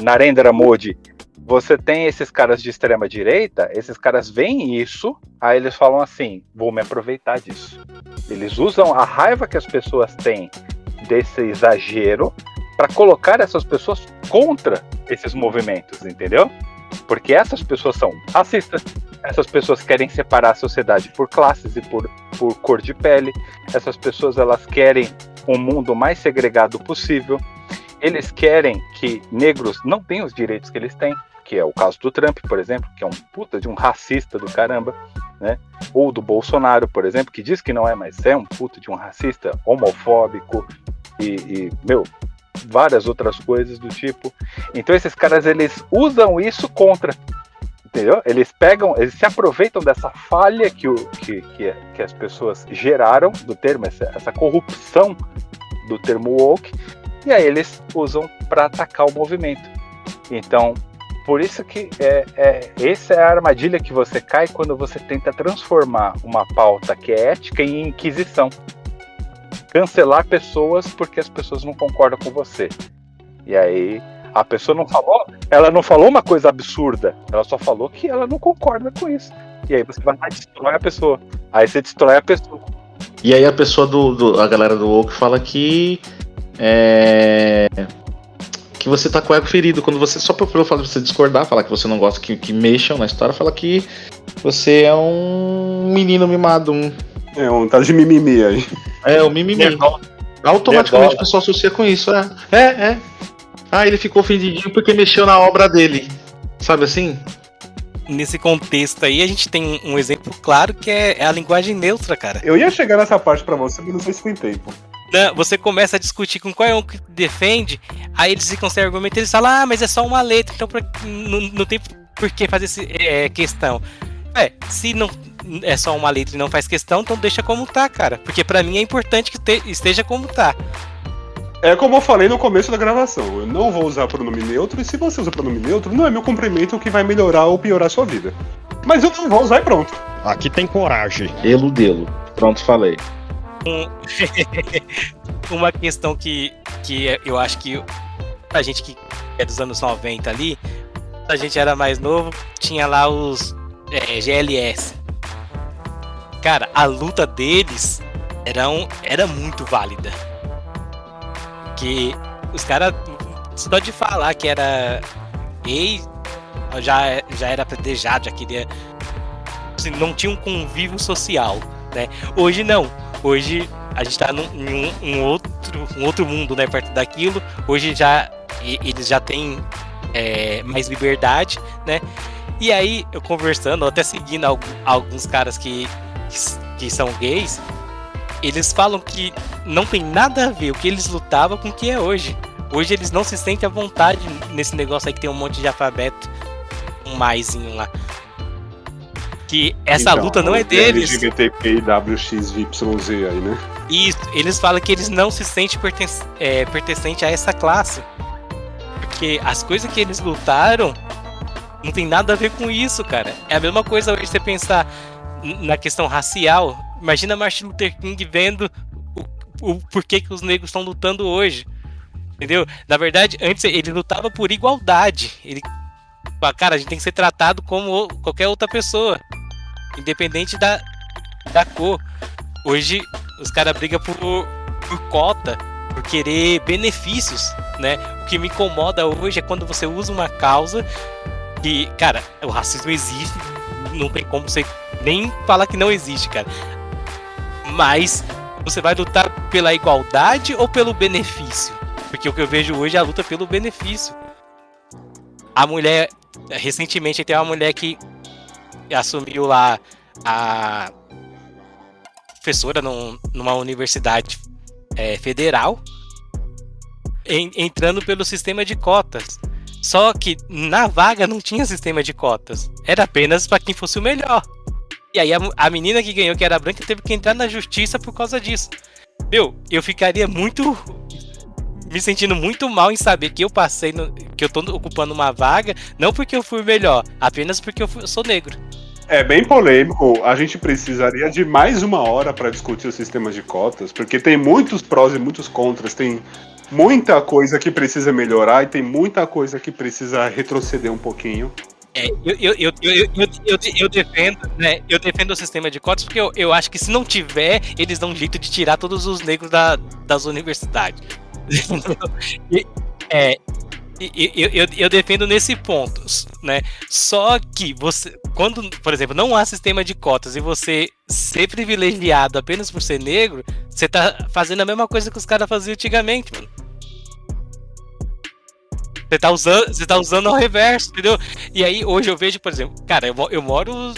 Narendra Modi. Você tem esses caras de extrema direita, esses caras veem isso, aí eles falam assim, vou me aproveitar disso. Eles usam a raiva que as pessoas têm desse exagero para colocar essas pessoas contra esses movimentos, entendeu? Porque essas pessoas são racistas, essas pessoas querem separar a sociedade por classes e por cor de pele, essas pessoas elas querem um mundo mais segregado possível, eles querem que negros não tenham os direitos que eles têm, que é o caso do Trump, por exemplo, que é um puta de um racista do caramba, né? Ou do Bolsonaro, por exemplo, que diz que não é, mas é um puta de um racista homofóbico e várias outras coisas do tipo. Então esses caras, eles usam isso contra, entendeu? Eles se aproveitam dessa falha que as pessoas geraram do termo, essa corrupção do termo woke, e aí eles usam para atacar o movimento. Então, por isso que essa é a armadilha que você cai quando você tenta transformar uma pauta que é ética em inquisição. Cancelar pessoas porque as pessoas não concordam com você. E aí a pessoa não falou uma coisa absurda, ela só falou que ela não concorda com isso. E aí você vai lá e destrói a pessoa. Aí você destrói a pessoa. E aí a pessoa a galera do woke fala que você tá com o ego ferido. Quando você, só pelo fato de você discordar, falar que você não gosta que mexam na história, fala que você é um menino mimado, um tal de mimimi aí. O mimimi. Automaticamente a pessoa associa com isso. Ah, ele ficou ofendidinho porque mexeu na obra dele. Sabe assim? Nesse contexto aí, a gente tem um exemplo claro que é a linguagem neutra, cara. Eu ia chegar nessa parte pra você, mas não sei se tem tempo. Não, você começa a discutir com qual é um que defende, aí eles ficam sem argumento, eles falam, mas é só uma letra, então não tem por que fazer questão. Se não é só uma letra e não faz questão, então deixa como tá, cara. Porque pra mim é importante que esteja como tá. É como eu falei no começo da gravação, eu não vou usar pronome neutro, e se você usa pronome neutro, não é meu cumprimento que vai melhorar ou piorar a sua vida. Mas eu não vou usar e pronto. Aqui tem coragem. Eludê-lo. Pronto, falei. Uma questão que eu acho que a gente que é dos anos 90 ali, a gente era mais novo, tinha lá os GLS. Cara, a luta deles era muito válida. Que os caras, só de falar que era gay, já era apedrejado, já queria. Assim, não tinha um convívio social, né? Hoje não. Hoje a gente tá em um outro mundo, né? Perto daquilo. Hoje eles já têm mais liberdade, né? E aí, eu conversando, até seguindo alguns caras que são gays, eles falam que não tem nada a ver o que eles lutavam com o que é hoje. Hoje eles não se sentem à vontade nesse negócio aí que tem um monte de alfabeto, um maisinho lá. Que essa luta não é deles. LGBTQIWXYZ aí, né? Isso, eles falam que eles não se sentem pertencente a essa classe. Porque as coisas que eles lutaram não tem nada a ver com isso, cara. É a mesma coisa hoje você pensar na questão racial. Imagina Martin Luther King vendo o porquê que os negros estão lutando hoje. Entendeu? Na verdade, antes ele lutava por igualdade. Ele fala, cara, a gente tem que ser tratado como qualquer outra pessoa, independente da cor. Hoje os caras brigam por cota, por querer benefícios, né? O que me incomoda hoje é quando você usa uma causa que, cara, o racismo existe, não tem como você nem falar que não existe, cara. Mas você vai lutar pela igualdade ou pelo benefício? Porque o que eu vejo hoje é a luta pelo benefício. A mulher, recentemente tem uma mulher que assumiu lá a professora numa universidade federal, entrando pelo sistema de cotas. Só que na vaga não tinha sistema de cotas, era apenas para quem fosse o melhor. E aí a menina que ganhou, que era branca, teve que entrar na justiça por causa disso. Eu ficaria me sentindo muito mal em saber que eu passei, que eu tô ocupando uma vaga, não porque eu fui melhor, apenas porque eu sou negro. É bem polêmico, a gente precisaria de mais uma hora para discutir o sistema de cotas, porque tem muitos prós e muitos contras, tem muita coisa que precisa melhorar e tem muita coisa que precisa retroceder um pouquinho. Eu defendo, né? Eu defendo o sistema de cotas porque eu acho que se não tiver, eles dão um jeito de tirar todos os negros das universidades. Eu defendo nesse ponto, né? Só que você, quando, por exemplo, não há sistema de cotas e você ser privilegiado apenas por ser negro, você tá fazendo a mesma coisa que os caras faziam antigamente, mano. Você tá usando ao reverso, entendeu? E aí, hoje eu vejo, por exemplo, cara, eu moro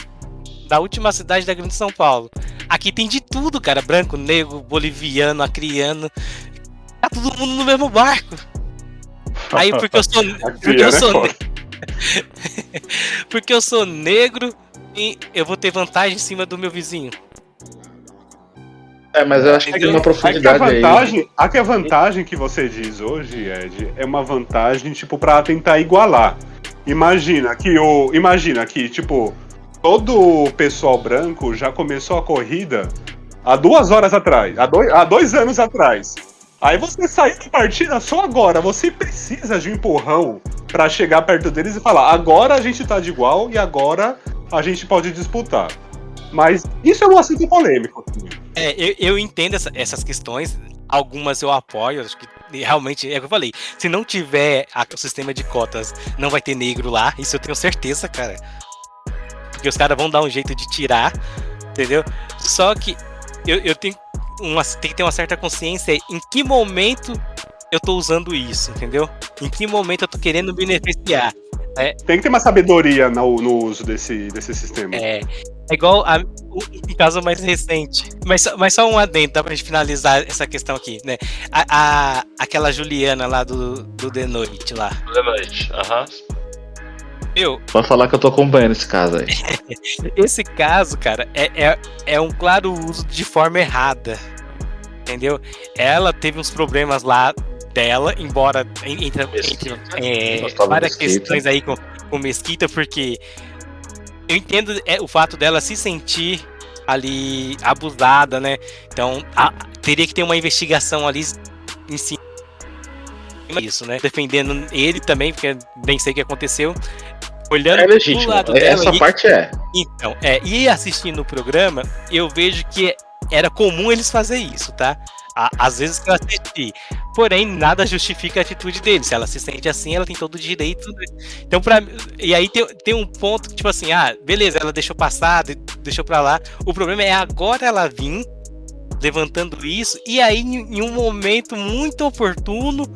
na última cidade da Grande São Paulo. Aqui tem de tudo, cara. Branco, negro, boliviano, acriano. Tá todo mundo no mesmo barco. Aí, porque eu sou negro e eu vou ter vantagem em cima do meu vizinho. Mas eu acho que tem uma profundidade aí. A vantagem que você diz hoje, Ed, é uma vantagem, tipo, pra tentar igualar. Imagina que, tipo, todo o pessoal branco já começou a corrida há 2 horas atrás, há 2 anos atrás. Aí você saiu da partida só agora, você precisa de um empurrão pra chegar perto deles e falar, agora a gente tá de igual e agora a gente pode disputar. Mas isso é um assunto polêmico. Eu entendo essas questões, algumas eu apoio, acho que realmente, é o que eu falei, se não tiver o sistema de cotas, não vai ter negro lá, isso eu tenho certeza, cara. Porque os caras vão dar um jeito de tirar, entendeu? Só que eu tenho tem que ter uma certa consciência em que momento eu tô usando isso, entendeu? Em que momento eu tô querendo beneficiar. Tem que ter uma sabedoria no uso desse sistema. É igual um caso mais recente. Mas só um adendo, dá pra gente finalizar essa questão aqui, né? Aquela Juliana lá do The Noite lá. The Noite, aham. Eu. Pode falar que eu tô acompanhando esse caso aí. Esse caso, cara, é um claro uso de forma errada. Entendeu? Ela teve uns problemas lá dela, embora entre várias questões aí com Mesquita, porque eu entendo o fato dela se sentir ali abusada, né? Então teria que ter uma investigação ali em cima disso, né? Defendendo ele também, porque nem sei o que aconteceu. Olhando é legítimo, pro lado dela, essa parte é. Então, e assistindo o programa, eu vejo que era comum eles fazerem isso, tá? Às vezes que eu assisti. Porém, nada justifica a atitude dele. Se ela se sente assim, ela tem todo o direito. Então, e aí tem um ponto que, tipo assim, beleza, ela deixou passar, deixou pra lá. O problema é agora ela vir levantando isso, e aí em um momento muito oportuno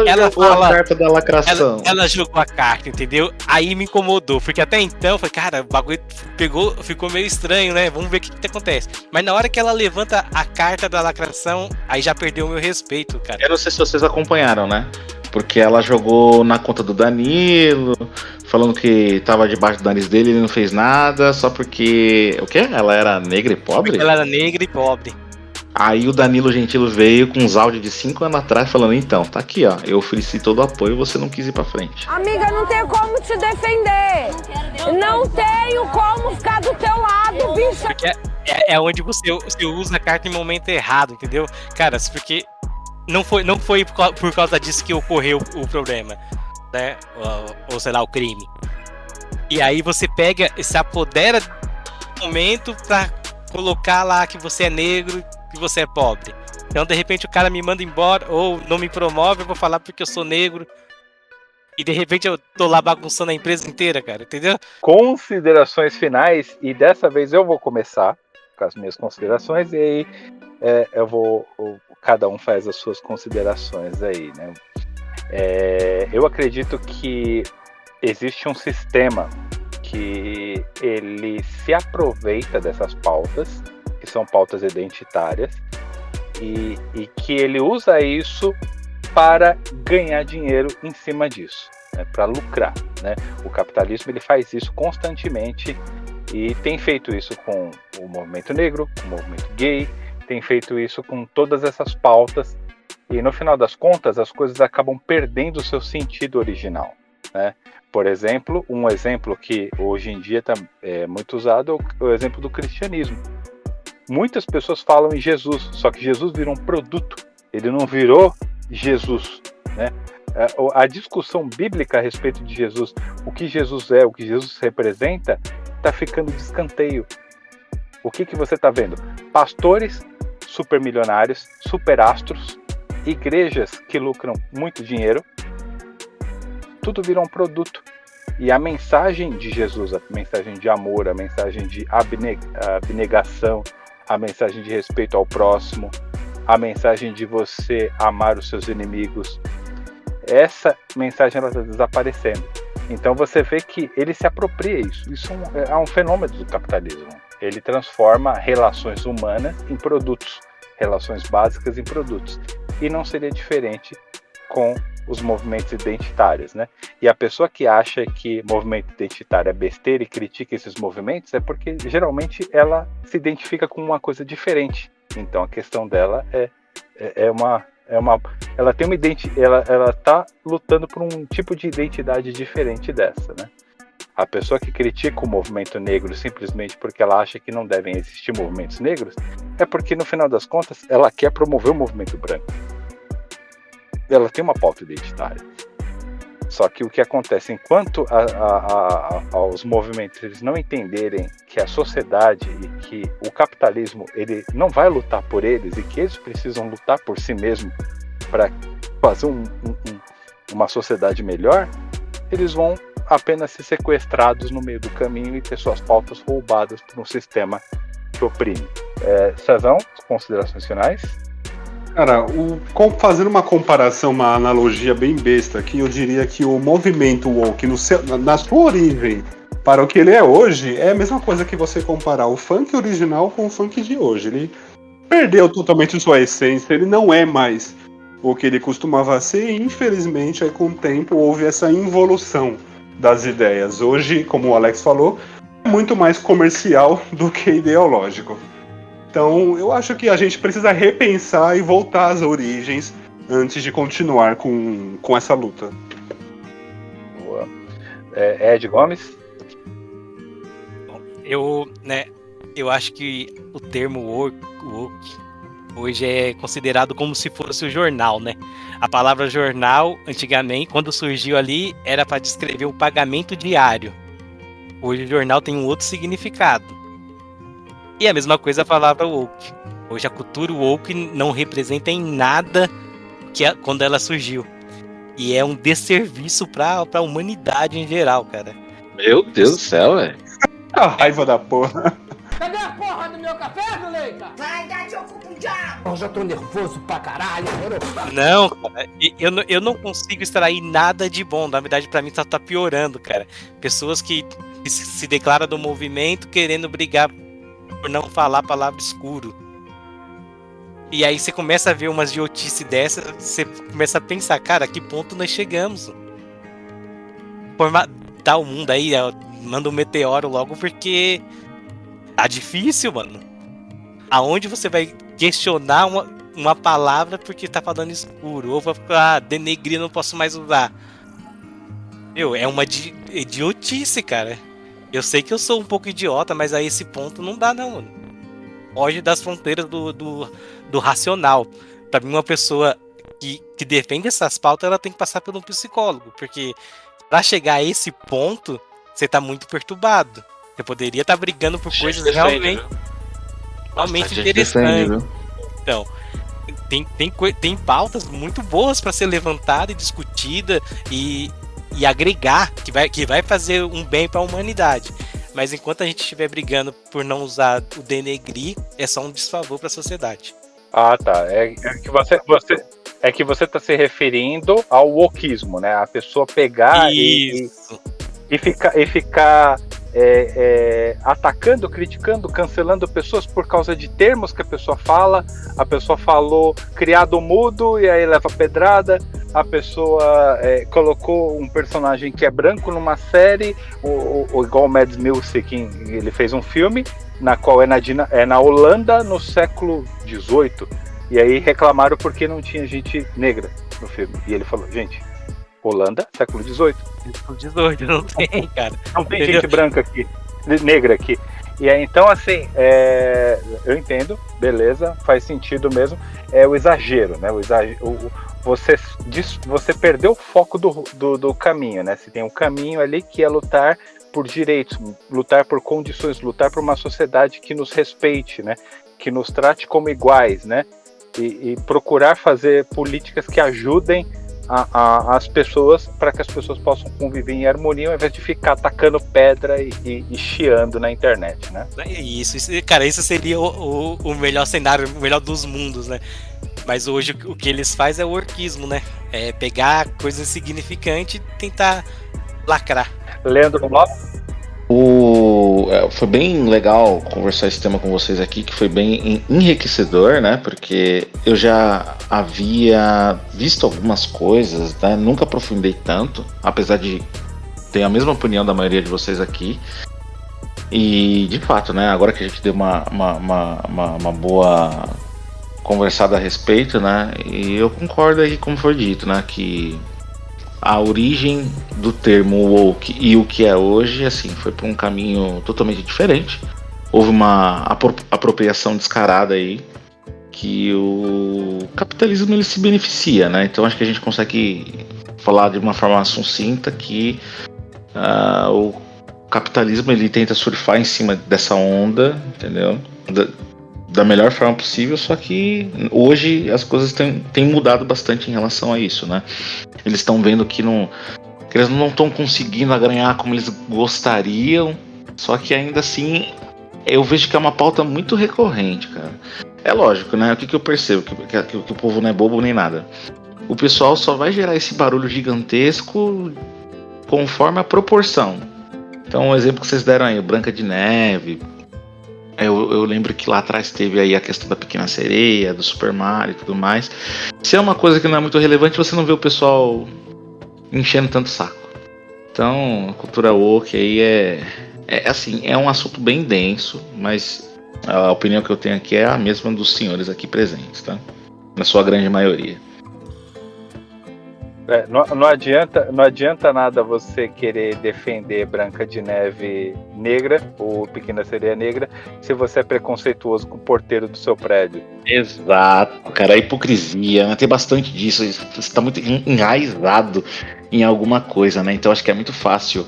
ela jogou fala, a carta da lacração. Ela jogou a carta, entendeu? Aí me incomodou, porque até então foi, cara, o bagulho ficou meio estranho, né? Vamos ver o que acontece. Mas na hora que ela levanta a carta da lacração, aí já perdeu o meu respeito, cara. Eu não sei se vocês acompanharam, né? Porque ela jogou na conta do Danilo, falando que tava debaixo do nariz dele, ele não fez nada, só porque... O quê? Ela era negra e pobre? Porque ela era negra e pobre. Aí o Danilo Gentili veio com uns áudios de 5 anos atrás falando, então, tá aqui, ó, eu ofereci todo o apoio e você não quis ir pra frente. Amiga, não tenho como te defender. Não tenho como ficar do teu lado, bicho. Porque é onde você usa a carta em momento errado, entendeu? Cara, porque não foi por causa disso que ocorreu o problema, né? Ou sei lá, o crime. E aí você se apodera do momento pra colocar lá que você é negro, que você é pobre. Então, de repente, o cara me manda embora ou não me promove, eu vou falar porque eu sou negro. E de repente eu tô lá bagunçando a empresa inteira, cara, entendeu? Considerações finais, e dessa vez eu vou começar com as minhas considerações, e aí cada um faz as suas considerações aí, né? Eu acredito que existe um sistema que ele se aproveita dessas pautas, que são pautas identitárias, e que ele usa isso para ganhar dinheiro em cima disso, né, para lucrar, né? O capitalismo ele faz isso constantemente e tem feito isso com o movimento negro, o movimento gay, tem feito isso com todas essas pautas, e no final das contas as coisas acabam perdendo o seu sentido original, né? Por exemplo, um exemplo que hoje em dia é muito usado é o exemplo do cristianismo. Muitas pessoas falam em Jesus, só que Jesus virou um produto, ele não virou Jesus, né? A discussão bíblica a respeito de Jesus, o que Jesus é, o que Jesus representa, está ficando de escanteio. O que você está vendo? Pastores supermilionários, superastros, igrejas que lucram muito dinheiro, tudo vira um produto. E a mensagem de Jesus, a mensagem de amor, a mensagem de abnegação, a mensagem de respeito ao próximo, a mensagem de você amar os seus inimigos, essa mensagem ela está desaparecendo. Então você vê que ele se apropria isso. Isso é um fenômeno do capitalismo. Ele transforma relações humanas em produtos, relações básicas em produtos. E não seria diferente com os movimentos identitários, né? E a pessoa que acha que movimento identitário é besteira e critica esses movimentos é porque geralmente ela se identifica com uma coisa diferente. Então a questão dela ela tem ela tá lutando por um tipo de identidade diferente dessa, né? A pessoa que critica o movimento negro simplesmente porque ela acha que não devem existir movimentos negros é porque no final das contas ela quer promover o movimento branco. Ela tem uma pauta identitária. Só que o que acontece, enquanto os movimentos eles não entenderem que a sociedade e que o capitalismo ele não vai lutar por eles e que eles precisam lutar por si mesmos para fazer uma sociedade melhor, eles vão apenas ser sequestrados no meio do caminho e ter suas pautas roubadas por um sistema que oprime. Cezão, considerações finais? Cara, fazendo uma comparação, uma analogia bem besta aqui, eu diria que o movimento woke, na sua origem, para o que ele é hoje, é a mesma coisa que você comparar o funk original com o funk de hoje. Ele perdeu totalmente sua essência, ele não é mais o que ele costumava ser, e infelizmente, aí, com o tempo, houve essa involução das ideias. Hoje, como o Alex falou, é muito mais comercial do que ideológico. Então, eu acho que a gente precisa repensar e voltar às origens antes de continuar com essa luta. Boa. Ed Gomes? Eu acho que o termo woke hoje é considerado como se fosse o jornal, né? A palavra jornal, antigamente, quando surgiu ali, era para descrever o pagamento diário. Hoje o jornal tem um outro significado. E a mesma coisa a palavra woke. Hoje a cultura woke não representa em nada quando ela surgiu. E é um desserviço pra humanidade em geral, cara. Meu Deus do céu, velho. A raiva da porra. Cadê a porra do meu café, Zuleika? Vai dar seu cu pro diabo! Eu já tô nervoso pra caralho, Não, cara, eu não consigo extrair nada de bom. Na verdade, pra mim tá piorando, cara. Pessoas que se declaram do movimento querendo brigar por não falar a palavra escuro. E aí você começa a ver umas idiotices dessas, você começa a pensar, cara, a que ponto nós chegamos? Tá o mundo aí, manda um meteoro logo, porque tá difícil, mano. Aonde você vai questionar uma palavra porque tá falando escuro? Ou vai ficar, denegrir, não posso mais usar. É uma idiotice, cara. Eu sei que eu sou um pouco idiota, mas a esse ponto não dá, não, mano. Foge das fronteiras do racional. Pra mim, uma pessoa que defende essas pautas, ela tem que passar por um psicólogo. Porque pra chegar a esse ponto, você tá muito perturbado. Você poderia estar brigando por coisas realmente interessantes. Então, tem pautas muito boas pra ser levantada e discutida e agregar, que vai fazer um bem para a humanidade. Mas enquanto a gente estiver brigando por não usar o denegrir, é só um desfavor para a sociedade. Ah, tá. É que você está se referindo ao wokismo, né? A pessoa pegar e ficar atacando, criticando, cancelando pessoas por causa de termos que a pessoa fala. A pessoa falou criado mudo e aí leva pedrada. A pessoa colocou um personagem que é branco numa série, igual o Mads Mikkelsen, ele fez um filme na qual é na Holanda no século XVIII, e aí reclamaram porque não tinha gente negra no filme, e ele falou, gente, Holanda, século XVIII. Século XVIII, não tem, cara. Não tem gente branca aqui, negra aqui. E aí, então, assim, eu entendo, beleza, faz sentido mesmo, é o exagero, né? Você perdeu o foco do caminho, né? Você tem um caminho ali que é lutar por direitos, lutar por condições, lutar por uma sociedade que nos respeite, né? Que nos trate como iguais, né? e procurar fazer políticas que ajudem as pessoas, para que as pessoas possam conviver em harmonia, ao invés de ficar atacando pedra e chiando na internet, né? Isso, cara, isso seria o melhor cenário, o melhor dos mundos, né? Mas hoje o que eles fazem é o orquismo, né? É pegar coisa insignificante e tentar lacrar. Leandro Lopes? Foi bem legal conversar esse tema com vocês aqui, que foi bem enriquecedor, né? Porque eu já havia visto algumas coisas, né? Nunca aprofundei tanto, apesar de ter a mesma opinião da maioria de vocês aqui. E, de fato, né? Agora que a gente deu uma boa conversada a respeito, né? E eu concordo aí, como foi dito, né? Que a origem do termo woke e o que é hoje, assim, foi por um caminho totalmente diferente. Houve uma apropriação descarada aí, que o capitalismo ele se beneficia, né? Então acho que a gente consegue falar de uma forma sucinta que o capitalismo ele tenta surfar em cima dessa onda, entendeu? Da melhor forma possível, só que hoje as coisas têm mudado bastante em relação a isso, né? Eles estão vendo que eles não estão conseguindo ganhar como eles gostariam, só que ainda assim eu vejo que é uma pauta muito recorrente, cara. É lógico, né? O que eu percebo? Que o povo não é bobo nem nada. O pessoal só vai gerar esse barulho gigantesco conforme a proporção. Então o exemplo que vocês deram aí, Branca de Neve. Eu lembro que lá atrás teve aí a questão da Pequena Sereia, do Super Mario e tudo mais. Se é uma coisa que não é muito relevante, você não vê o pessoal enchendo tanto saco. Então, a cultura woke aí é um assunto bem denso, mas a opinião que eu tenho aqui é a mesma dos senhores aqui presentes, tá? Na sua grande maioria. Não adianta nada você querer defender Branca de Neve negra ou Pequena Sereia negra se você é preconceituoso com o porteiro do seu prédio. Exato, cara, a hipocrisia, né? Tem bastante disso, você está muito enraizado em alguma coisa, né? Então acho que é muito fácil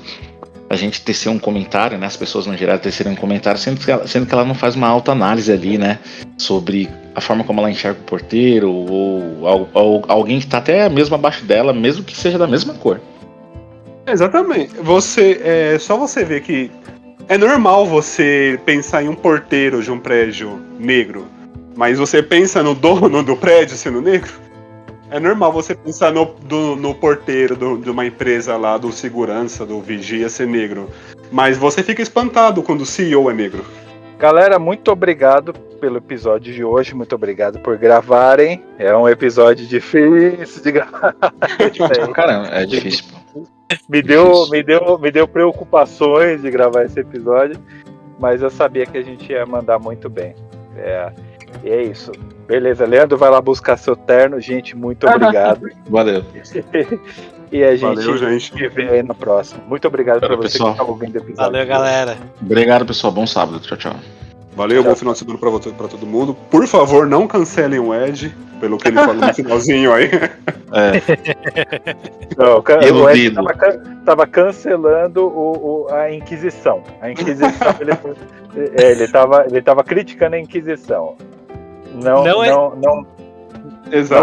a gente tecer um comentário, né? As pessoas no geral tecerem um comentário, sendo que ela não faz uma autoanálise ali, né? Sobre a forma como ela enxerga o porteiro ou alguém que está até mesmo abaixo dela, mesmo que seja da mesma cor. Exatamente. Só você ver que é normal você pensar em um porteiro de um prédio negro, mas você pensa no dono do prédio sendo negro? É normal você pensar no porteiro de uma empresa lá, do segurança, do vigia ser negro, mas você fica espantado quando o CEO é negro. Galera, muito obrigado pelo episódio de hoje, muito obrigado por gravarem. É um episódio difícil de gravar. Caramba, é difícil. Me deu preocupações de gravar esse episódio, mas eu sabia que a gente ia mandar muito bem. E é isso. Beleza, Leandro, vai lá buscar seu terno. Gente, muito obrigado. Valeu. E a gente se vê aí na próxima. Muito obrigado para você pessoal. que está ouvindo o episódio. Valeu, galera. Obrigado, pessoal. Bom sábado. Tchau, tchau. Valeu, bom final de semana pra todo mundo. Por favor, não cancelem o Ed, pelo que ele falou no finalzinho aí. Não, o Ed tava cancelando a Inquisição. A Inquisição, ele tava criticando a Inquisição. Não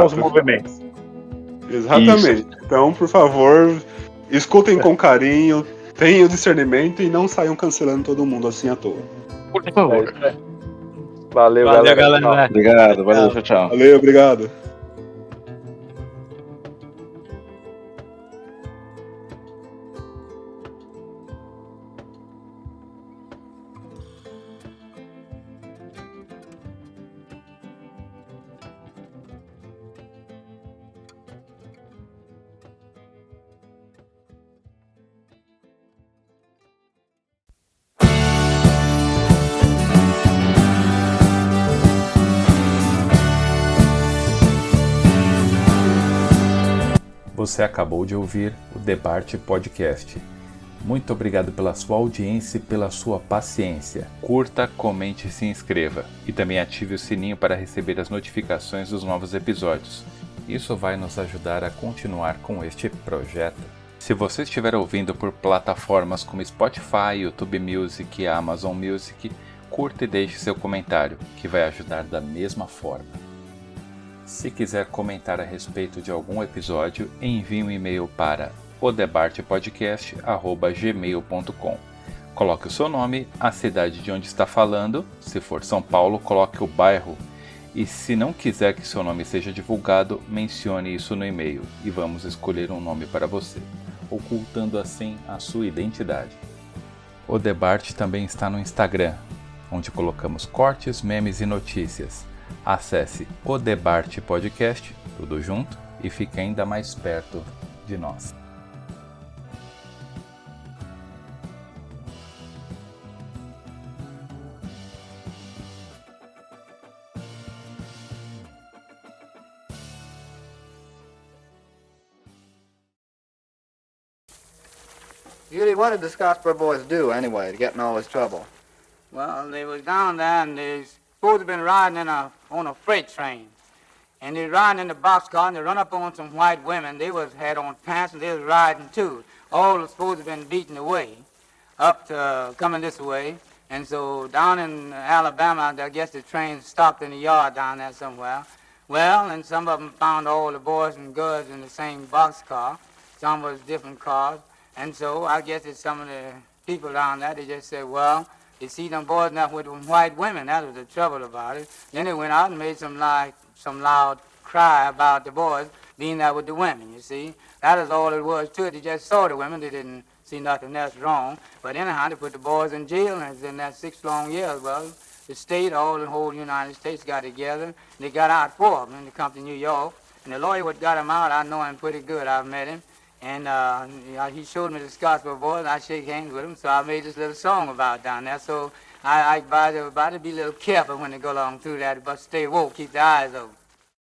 os movimentos. Exatamente. Isso. Então, por favor, escutem com carinho, tenham discernimento e não saiam cancelando todo mundo assim à toa. Por favor. Valeu, galera. Obrigado, valeu, tchau. Valeu, obrigado. Você acabou de ouvir o Debate Podcast. Muito obrigado pela sua audiência e pela sua paciência. Curta, comente e se inscreva. E também ative o sininho para receber as notificações dos novos episódios. Isso vai nos ajudar a continuar com este projeto. Se você estiver ouvindo por plataformas como Spotify, YouTube Music e Amazon Music, curta e deixe seu comentário, que vai ajudar da mesma forma. Se quiser comentar a respeito de algum episódio, envie um e-mail para odebartepodcast@gmail.com. Coloque o seu nome, a cidade de onde está falando, se for São Paulo, coloque o bairro, e se não quiser que seu nome seja divulgado, mencione isso no e-mail e vamos escolher um nome para você, ocultando assim a sua identidade. O Debate também está no Instagram, onde colocamos cortes, memes e notícias. Acesse o Debate Podcast, tudo junto, e fique ainda mais perto de nós. Judy, what did the Scottsboro boys do anyway to get in all this trouble? Well, they was down there and they supposed to been riding on a freight train. And they riding in the boxcar and they run up on some white women. They had on pants and they was riding too. All was supposed to have been beaten away up to coming this way. And so down in Alabama, I guess the train stopped in the yard down there somewhere. Well, and some of them found all the boys and girls in the same boxcar. Some was different cars. And so I guess it's some of the people down there, they just said, well, they see them boys enough with them white women. That was the trouble about it. Then they went out and made some loud cry about the boys being there with the women, you see. That is all it was to it. They just saw the women. They didn't see nothing else wrong. But anyhow, they put the boys in jail, and it's in that 6 long years. Well, the state, all the whole United States got together, and they got out 4 of them, and they come to New York. And the lawyer what got them out, I know him pretty good. I've met him. And he showed me the Scottsboro boys, and I shake hands with him, so I made this little song about down there. So I advise everybody to be a little careful when they go along through that, but stay woke, keep their eyes open.